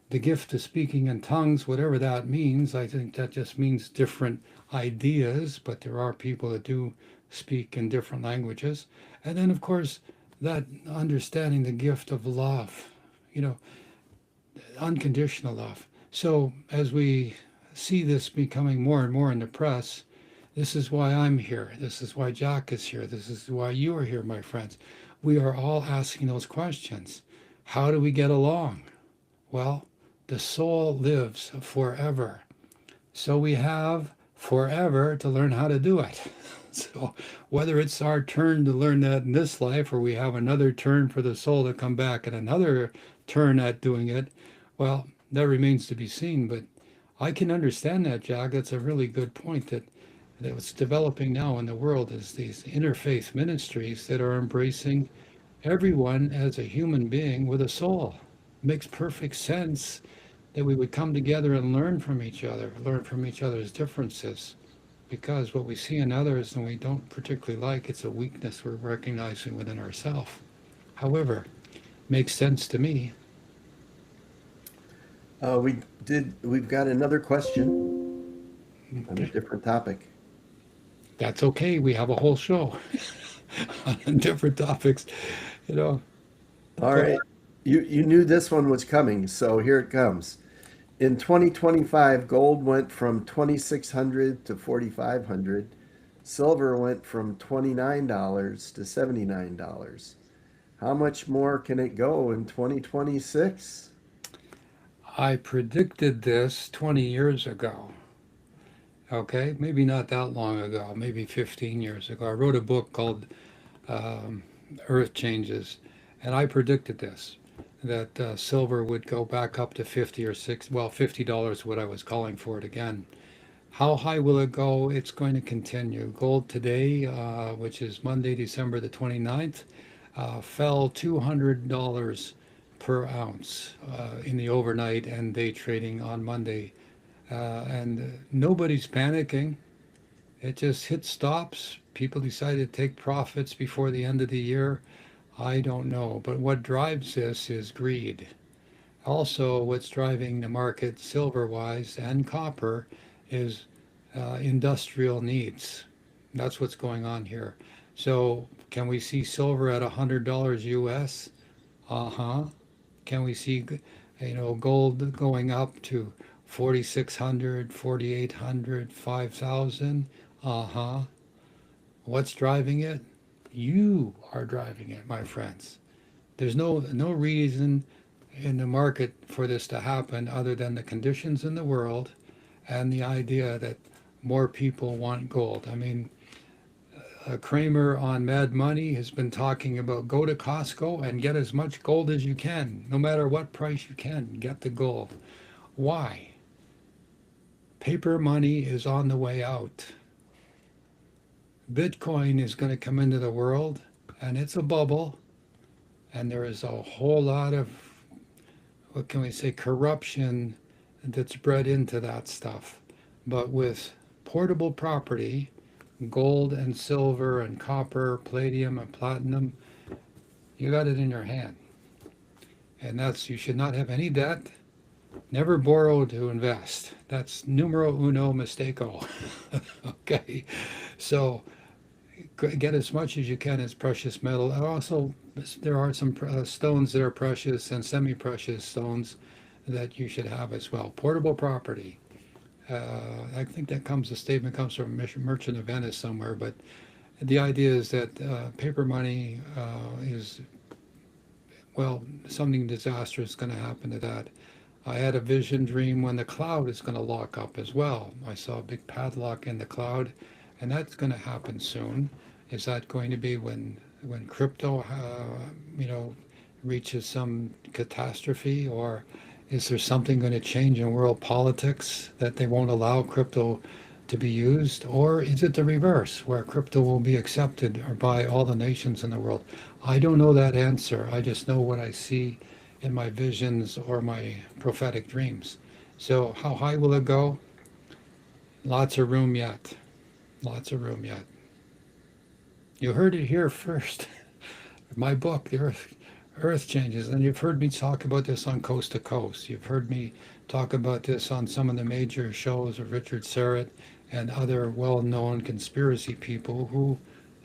the gift of speaking in tongues, whatever that means. I think that just means different ideas, but there are people that do speak in different languages. And then, of course, that understanding the gift of love, unconditional love. So as we see this becoming more and more in the press, this is why I'm here. This is why Jack is here. This is why you are here, my friends. We are all asking those questions. How do we get along? Well, the soul lives forever. So we have forever to learn how to do it. So whether it's our turn to learn that in this life, or we have another turn for the soul to come back and another turn at doing it, well, that remains to be seen. But I can understand that, Jack. That's a really good point, that what's developing now in the world is these interfaith ministries that are embracing everyone as a human being with a soul. It makes perfect sense that we would come together and learn from each other's differences, because what we see in others and we don't particularly like, it's a weakness we're recognizing within ourselves. However, makes sense to me. We've got another question on a Okay. different topic. That's okay. We have a whole show on different topics, you know. All Go ahead. right. You knew this one was coming, so here it comes. In 2025, gold went from 2,600 to 4,500. Silver went from $29 to $79. How much more can it go in 2026? I predicted this 20 years ago. Okay, maybe not that long ago, maybe 15 years ago. I wrote a book called um, Earth Changes, and I predicted this that silver would go back up to 50 or 60, well, $50 what I was calling for it again. How high will it go? It's going to continue. Gold today, which is Monday, December the 29th, fell $200 per ounce in the overnight and day trading on Monday. And nobody's panicking. It just hit stops. People decided to take profits before the end of the year. I don't know. But what drives this is greed. Also, what's driving the market silver wise and copper is industrial needs. That's what's going on here. So, can we see silver at $100 US? Uh huh. Can we see, gold going up to 4,600, 4,800, 5,000? Uh huh. What's driving it? You are driving it, my friends. There's no reason in the market for this to happen other than the conditions in the world and the idea that more people want gold. I mean, Kramer on Mad Money has been talking about go to Costco and get as much gold as you can, no matter what price you can, get the gold. Why? Paper money is on the way out. Bitcoin is going to come into the world, and it's a bubble, and there is a whole lot of, what can we say, corruption that's bred into that stuff. But with portable property, gold and silver and copper, palladium and platinum, you got it in your hand. And that's, you should not have any debt, never borrow to invest. That's numero uno mistake-o. Okay. So get as much as you can as precious metal. And also, there are some stones that are precious and semi-precious stones that you should have as well. Portable property. I think the statement comes from Merchant of Venice somewhere, but the idea is that paper money is, well, something disastrous is going to happen to that. I had a vision dream when the cloud is going to lock up as well. I saw a big padlock in the cloud, and that's going to happen soon. Is that going to be when crypto, reaches some catastrophe, or is there something going to change in world politics that they won't allow crypto to be used? Or is it the reverse, where crypto will be accepted or by all the nations in the world? I don't know that answer. I just know what I see in my visions or my prophetic dreams. So, how high will it go? Lots of room yet. Lots of room yet. You heard it here first. My book, Earth Changes, and you've heard me talk about this on Coast to Coast. You've heard me talk about this on some of the major shows of Richard Serrett and other well-known conspiracy people who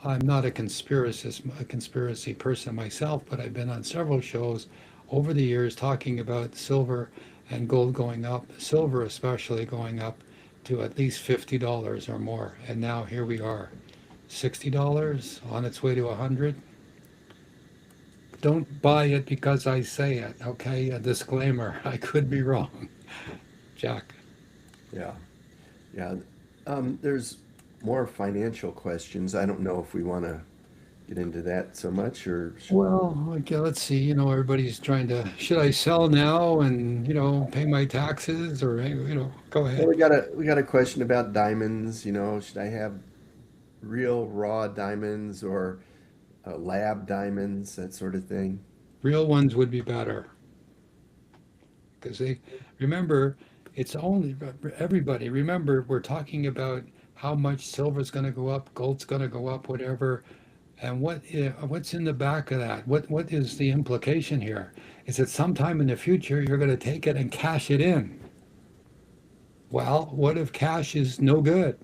I'm not a conspiracy person myself, but I've been on several shows over the years talking about silver and gold going up, silver especially going up to at least $50 or more. And now here we are, $60 on its way to 100. Don't buy it because I say it, okay? A disclaimer, I could be wrong. Jack. Yeah. Yeah. There's more financial questions. I don't know if we want to get into that so much or Well, okay, let's see. Everybody's trying to, should I sell now and, pay my taxes or, go well, ahead. we got a question about diamonds, should I have real raw diamonds or lab diamonds, that sort of thing. Real ones would be better because remember, it's only, everybody, remember, we're talking about how much silver's going to go up, gold's going to go up, whatever. And what's in the back of that? What is the implication here? Is that sometime in the future you're going to take it and cash it in? Well, what if cash is no good?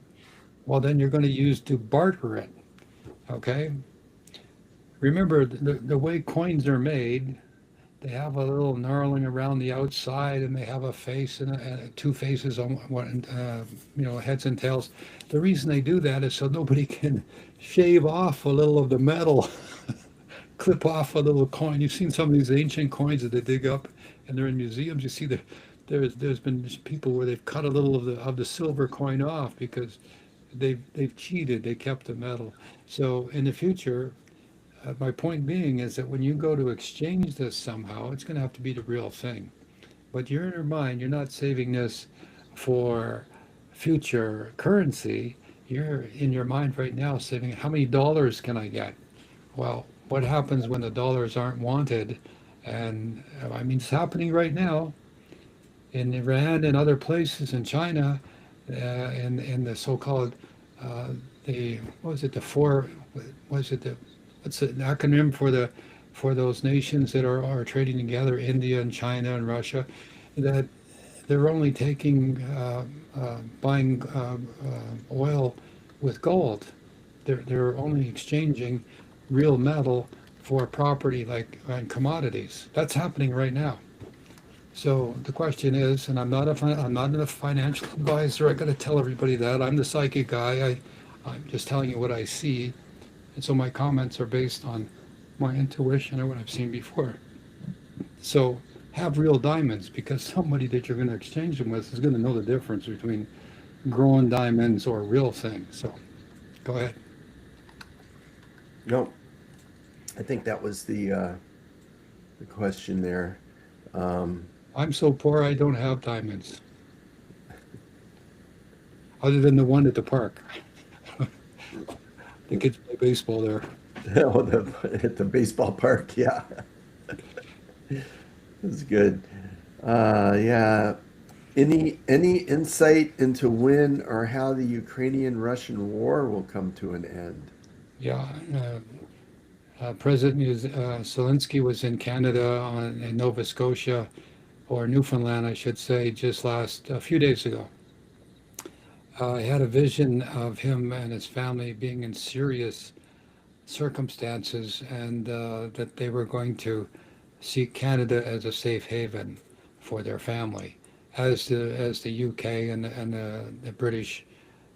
well, then you're going to use to barter it. Okay. Remember, the way coins are made, they have a little knurling around the outside, and they have a face and two faces on one, heads and tails. The reason they do that is so nobody can shave off a little of the metal, clip off a little coin. You've seen some of these ancient coins that they dig up, and they're in museums. You see there's been people where they've cut a little of the silver coin off because they've cheated. They kept the metal. So in the future, my point being is that when you go to exchange this somehow, it's going to have to be the real thing. But you're in your mind, you're not saving this for future currency. You're in your mind right now saving how many dollars can I get? Well, what happens when the dollars aren't wanted? And I mean, it's happening right now in Iran and other places in China, in the so-called the what was it the four was it the what's the acronym for those nations that are trading together, India and China and Russia, that they're only taking buying oil with gold. They're only exchanging real metal for property like and commodities. That's happening right now. So the question is, and I'm not a financial advisor. I got to tell everybody that I'm the psychic guy. I'm just telling you what I see, and so my comments are based on my intuition and what I've seen before. So have real diamonds, because somebody that you're going to exchange them with is going to know the difference between growing diamonds or real things. So go ahead. No, I think that was the question there. Um, I'm so poor I don't have diamonds, other than the one at the park. The kids play baseball there. oh, at the baseball park, yeah, that's good. Yeah. Any insight into when or how the Ukrainian-Russian war will come to an end? Yeah, President Zelensky was in Canada in Nova Scotia, or Newfoundland, I should say, just a few days ago. I had a vision of him and his family being in serious circumstances, and that they were going to seek Canada as a safe haven for their family, as the UK and the British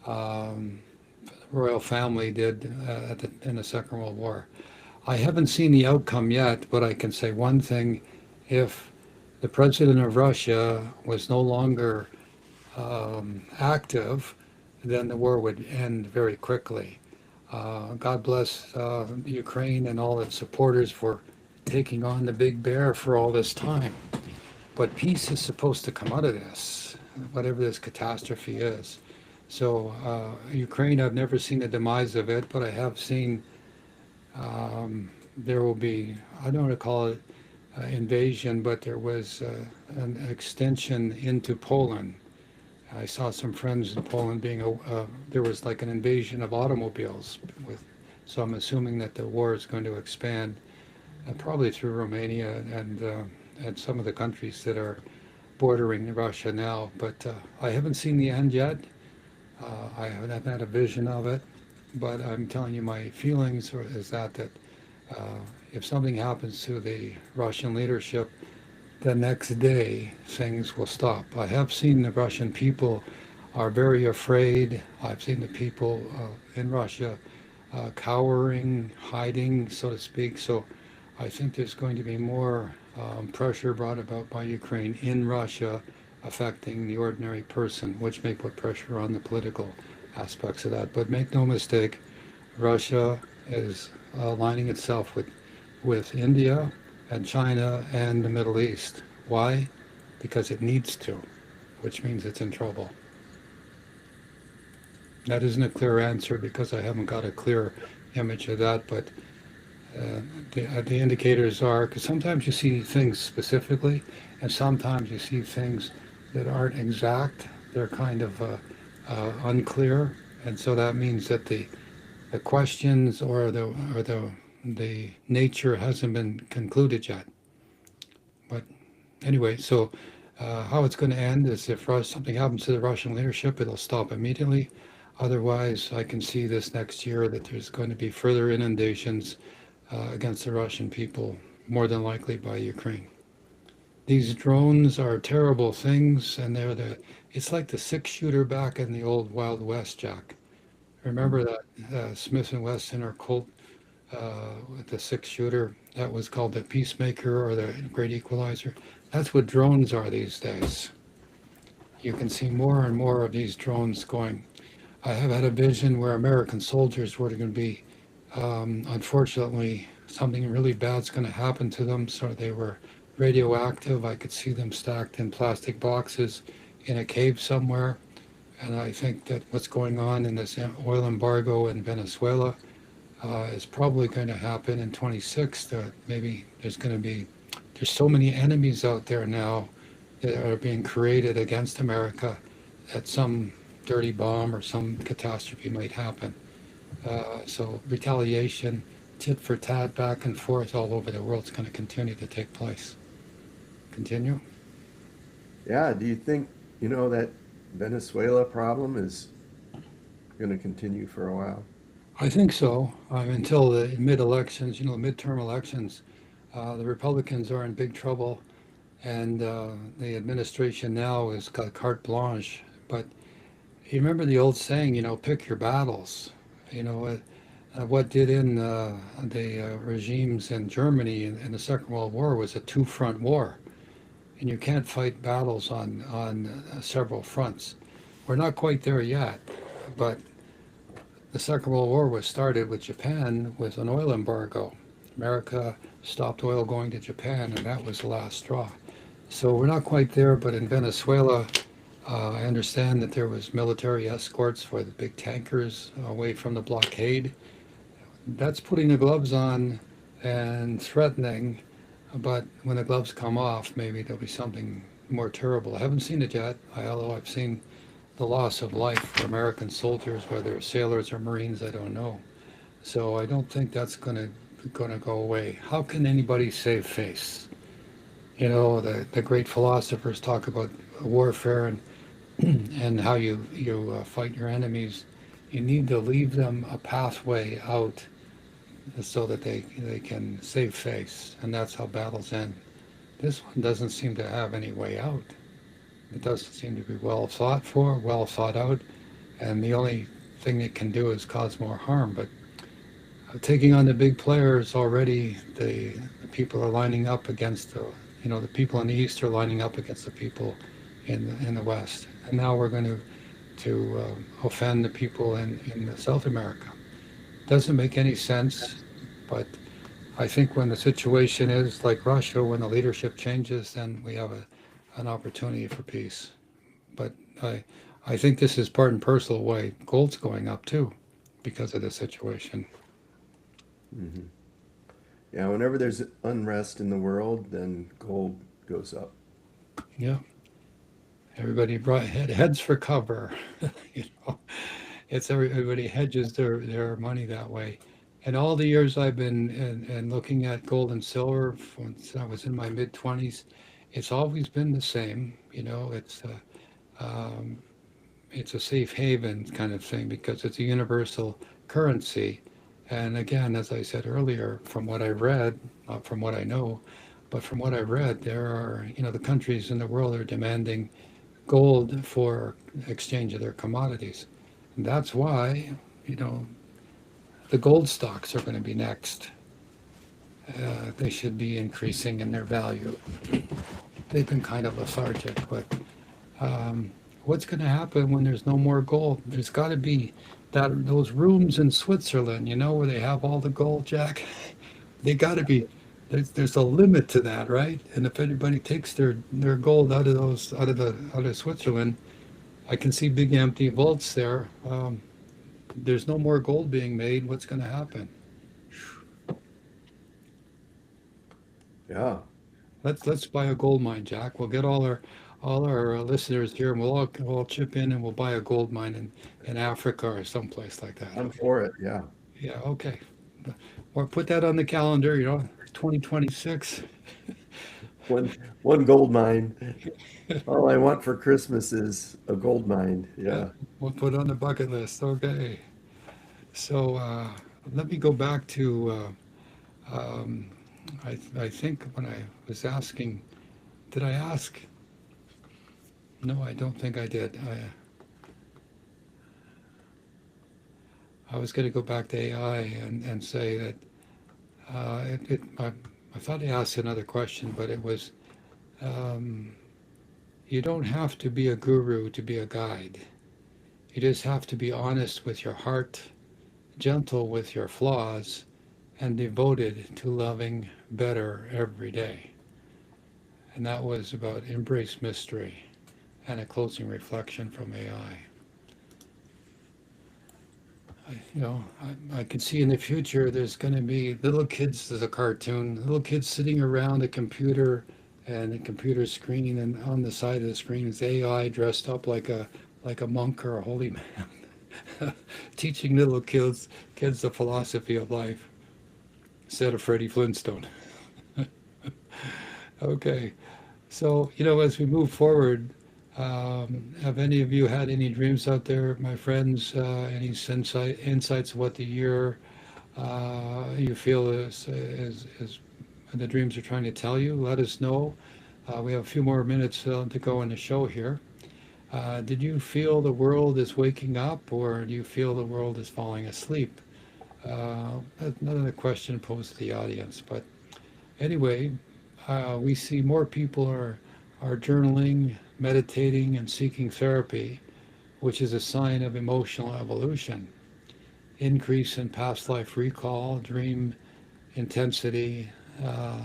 um, royal family did in the Second World War. I haven't seen the outcome yet, but I can say one thing: if the president of Russia was no longer active, then the war would end very quickly. God bless Ukraine and all its supporters for taking on the big bear for all this time. But peace is supposed to come out of this, whatever this catastrophe is. So Ukraine, I've never seen the demise of it, but I have seen there will be, I don't want to call it invasion, but there was an extension into Poland. I saw some friends in Poland there was like an invasion of automobiles so I'm assuming that the war is going to expand probably through Romania and some of the countries that are bordering Russia now. But I haven't seen the end yet. I haven't had a vision of it, but I'm telling you my feelings is that if something happens to the Russian leadership, the next day things will stop. I have seen the Russian people are very afraid. I've seen the people in Russia cowering, hiding, so to speak. So I think there's going to be more pressure brought about by Ukraine in Russia affecting the ordinary person, which may put pressure on the political aspects of that. But make no mistake, Russia is aligning itself with India and China and the Middle East. Why? Because it needs to, which means it's in trouble. That isn't a clear answer because I haven't got a clear image of that, but the indicators are, because sometimes you see things specifically, and sometimes you see things that aren't exact. They're kind of unclear, and so that means that the questions or the nature hasn't been concluded yet. But anyway, so how it's going to end is if something happens to the Russian leadership, it'll stop immediately. Otherwise, I can see this next year that there's going to be further inundations against the Russian people, more than likely by Ukraine. These drones are terrible things, and it's like the six-shooter back in the old Wild West, Jack. Remember Mm. that Smith and Wesson or Colt with the six-shooter? That was called the Peacemaker or the Great Equalizer. That's what drones are these days. You can see more and more of these drones going. I have had a vision where American soldiers were going to be, unfortunately, something really bad's going to happen to them. So they were radioactive. I could see them stacked in plastic boxes in a cave somewhere. And I think that what's going on in this oil embargo in Venezuela is probably going to happen in 26. That maybe there's so many enemies out there now that are being created against America that some dirty bomb or some catastrophe might happen. So retaliation, tit for tat, back and forth all over the world is going to continue to take place. Continue? Yeah, do you think, that Venezuela problem is going to continue for a while? I think so. Until the mid-elections, midterm elections, the Republicans are in big trouble, and the administration now has got carte blanche. But you remember the old saying, pick your battles. You know, what did in the regimes in Germany in the Second World War was a two-front war, and you can't fight battles on several fronts. We're not quite there yet, but the Second World War was started with Japan with an oil embargo. America stopped oil going to Japan, and that was the last straw. So we're not quite there, but in Venezuela, I understand that there was military escorts for the big tankers away from the blockade. That's putting the gloves on and threatening, but when the gloves come off, maybe there'll be something more terrible. I haven't seen it yet, although I've seen the loss of life for American soldiers, whether sailors or Marines, I don't know. So I don't think that's going to go away. How can anybody save face? The great philosophers talk about warfare and how you fight your enemies. You need to leave them a pathway out so that they can save face, and that's how battles end. This one doesn't seem to have any way out. It doesn't seem to be well thought for, well thought out, and the only thing it can do is cause more harm. But taking on the big players already, the people are lining up against the people in the east are lining up against the people in the west, and now we're going to offend the people in South America. Doesn't make any sense, but I think when the situation is like Russia, when the leadership changes, then we have an opportunity for peace. But I think this is part and parcel why gold's going up too, because of the situation. Hmm. Yeah, whenever there's unrest in the world, then gold goes up. Yeah, everybody brought heads for cover. you know, everybody hedges their money that way. And all the years I've been and looking at gold and silver since I was in my mid 20s, it's always been the same. Um, it's a safe haven kind of thing because it's a universal currency. And again, as I said earlier, from what I read, not from what I know, but from what I read, there are, the countries in the world are demanding gold for exchange of their commodities. And that's why, you know, the gold stocks are going to be next. They should be increasing in their value. They've been kind of lethargic, but um, what's going to happen when there's no more gold? There's got to be those rooms in Switzerland, where they have all the gold, Jack. They got to be. There's a limit to that, right? And if anybody takes their gold out of Switzerland, I can see big empty vaults there. There's no more gold being made. What's going to happen? Yeah. Let's buy a gold mine, Jack. We'll get all our listeners here, and we'll all chip in, and we'll buy a gold mine in Africa or someplace like that. I'm for it. Yeah. Yeah, okay. Or put that on the calendar, 2026. one gold mine. All I want for Christmas is a gold mine. Yeah, Yeah. we'll put on the bucket list. Okay. So let me go back to, I think when I was asking, did I ask? No, I don't think I did. I was going to go back to AI and say that I thought I asked another question, but it was um, you don't have to be a guru to be a guide. You just have to be honest with your heart, gentle with your flaws, and devoted to loving better every day. And that was about embrace mystery and a closing reflection from AI. I could see in the future there's going to be little kids, there's a cartoon, little kids sitting around a computer and a computer screen, and on the side of the screen is AI dressed up like a monk or a holy man, teaching little kids the philosophy of life instead of Freddie Flintstone. Okay, so as we move forward, have any of you had any dreams out there, my friends? Any insights of what the year you feel is the dreams are trying to tell you? Let us know. We have a few more minutes to go in the show here. Did you feel the world is waking up, or do you feel the world is falling asleep? That's another question posed to the audience. But anyway, we see more people are journaling, meditating, and seeking therapy, which is a sign of emotional evolution. Increase in past life recall, dream intensity, uh,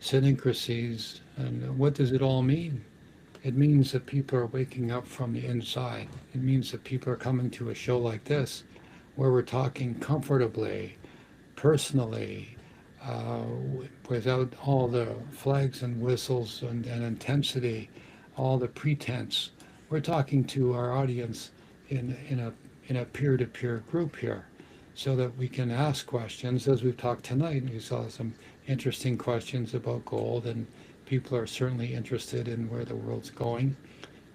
syncrasies. And what does it all mean? It means that people are waking up from the inside. It means that people are coming to a show like this where we're talking comfortably, personally, uh, without all the flags and whistles and intensity, all the pretense. We're talking to our audience in a peer-to-peer group here, so that we can ask questions as we've talked tonight. We saw some interesting questions about gold, and people are certainly interested in where the world's going.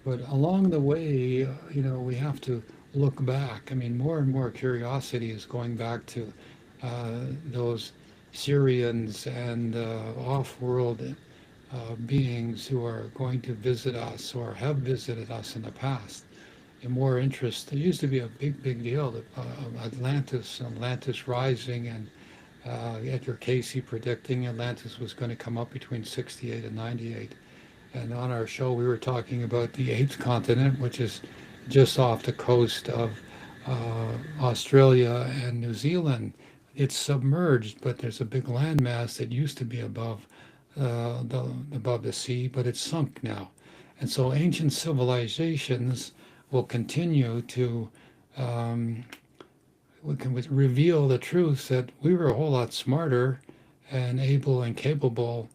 But along the way, we have to look back. I mean, more and more curiosity is going back to those Syrians and off-world beings who are going to visit us or have visited us in the past. And more interest. There used to be a big deal that Atlantis rising, and Edgar Casey predicting Atlantis was going to come up between 68 and 98. And on our show, we were talking about the eighth continent, which is just off the coast of Australia and New Zealand. It's submerged, but there's a big landmass that used to be above the sea, but it's sunk now. And so ancient civilizations will continue to we can reveal the truth that we were a whole lot smarter and able and capable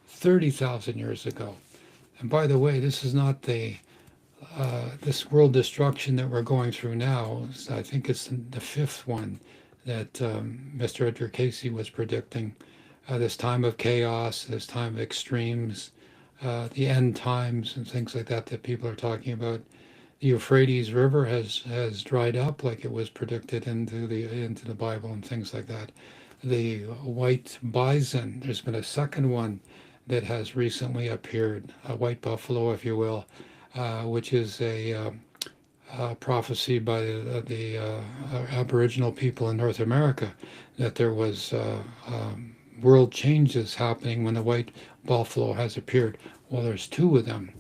30,000 years ago. And by the way, this is not this world destruction that we're going through now. I think it's the fifth one that Mr. Edgar Casey was predicting. This time of chaos, this time of extremes, the end times, and things like that people are talking about. The Euphrates River has dried up, like it was predicted into the Bible, and things like that. The white bison, there's been a second one that has recently appeared, a white buffalo, if you will, which is a prophecy by the Aboriginal people in North America, that there was world changes happening when the white buffalo has appeared. Well, there's two of them.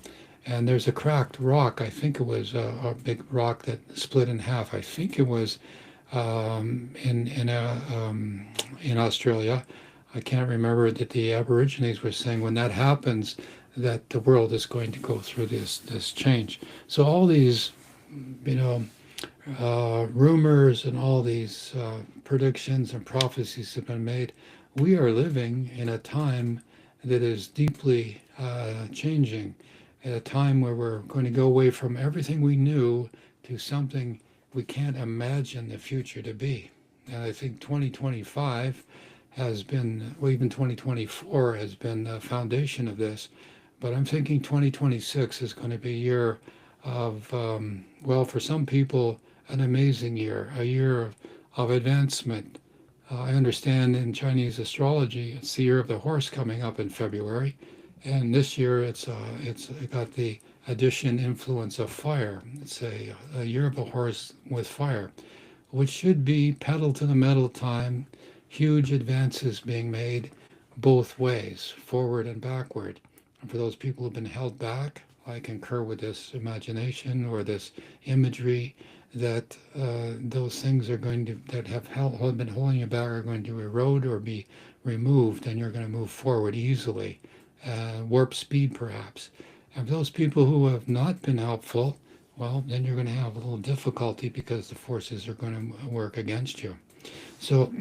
And there's a cracked rock. I think it was a big rock that split in half. I think it was in Australia. I can't remember, that the Aborigines were saying when that happens, that the world is going to go through this change. So all these, rumors and all these predictions and prophecies have been made. We are living in a time that is deeply changing, at a time where we're going to go away from everything we knew to something we can't imagine the future to be. And I think 2025 has been, well, even 2024 has been the foundation of this. But I'm thinking 2026 is going to be a year of, well, for some people, an amazing year, a year of advancement. I understand in Chinese astrology, it's the year of the horse coming up in February, and this year it's got the addition influence of fire. It's a year of the horse with fire, which should be pedal to the metal time, huge advances being made both ways, forward and backward. And for those people who've been held back, I concur with this imagination or this imagery that those things are going to that have been holding you back are going to erode or be removed, and you're going to move forward easily, warp speed perhaps. And for those people who have not been helpful, well, then you're going to have a little difficulty because the forces are going to work against you. So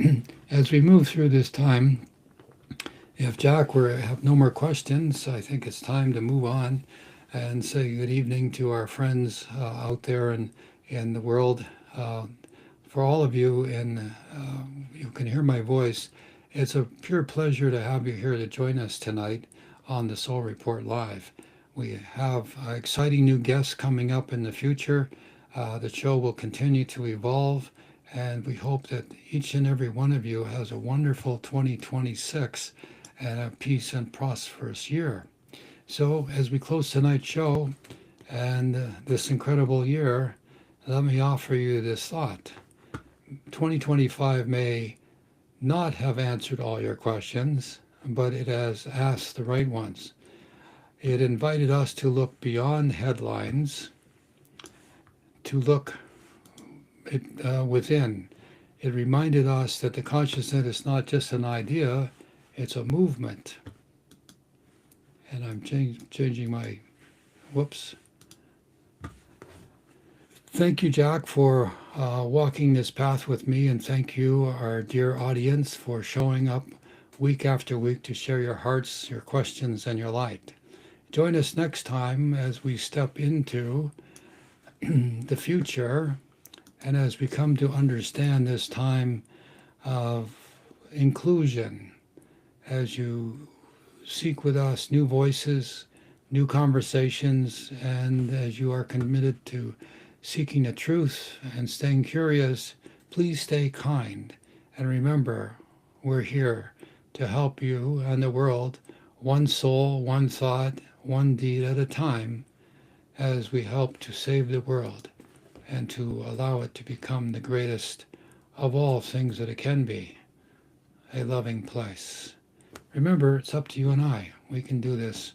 as we move through this time, if Jack were have no more questions, I think it's time to move on and say good evening to our friends out there in the world. For all of you, and you can hear my voice, it's a pure pleasure to have you here to join us tonight on the Soul Report Live. We have exciting new guests coming up in the future. The show will continue to evolve, and we hope that each and every one of you has a wonderful 2026 and a peace and prosperous year. So as we close tonight's show and this incredible year, let me offer you this thought. 2025 may not have answered all your questions, but it has asked the right ones. It invited us to look beyond headlines, to look within. It reminded us that the consciousness is not just an idea, it's a movement. And I'm changing my, whoops. Thank you, Jack, for walking this path with me, and thank you, our dear audience, for showing up week after week to share your hearts, your questions, and your light. Join us next time as we step into the future and as we come to understand this time of inclusion, as you seek with us new voices, new conversations, and as you are committed to seeking the truth and staying curious, please stay kind. And remember, we're here to help you and the world, one soul, one thought, one deed at a time, as we help to save the world and to allow it to become the greatest of all things that it can be, a loving place. Remember, it's up to you and I. We can do this,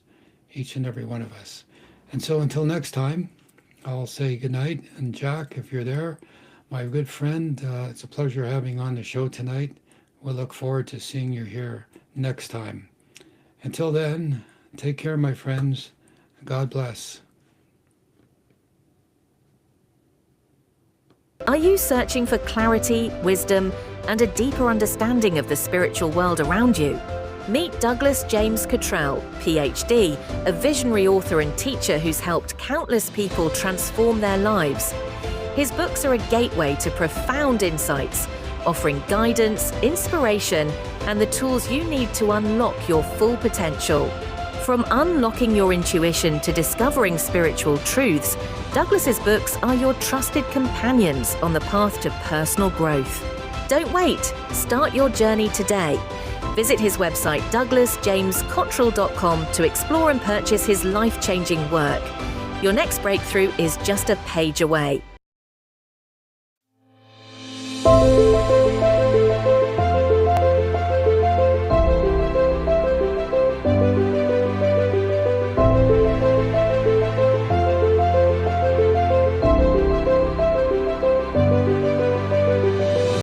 each and every one of us. And so until next time, I'll say goodnight. And Jack, if you're there, my good friend, it's a pleasure having you on the show tonight. We'll look forward to seeing you here next time. Until then, take care, my friends. God bless. Are you searching for clarity, wisdom, and a deeper understanding of the spiritual world around you? Meet Douglas James Cottrell, PhD, a visionary author and teacher who's helped countless people transform their lives. His books are a gateway to profound insights, offering guidance, inspiration, and the tools you need to unlock your full potential. From unlocking your intuition to discovering spiritual truths, Douglas's books are your trusted companions on the path to personal growth. Don't wait. Start your journey today. Visit his website douglasjamescottrell.com to explore and purchase his life-changing work. Your next breakthrough is just a page away.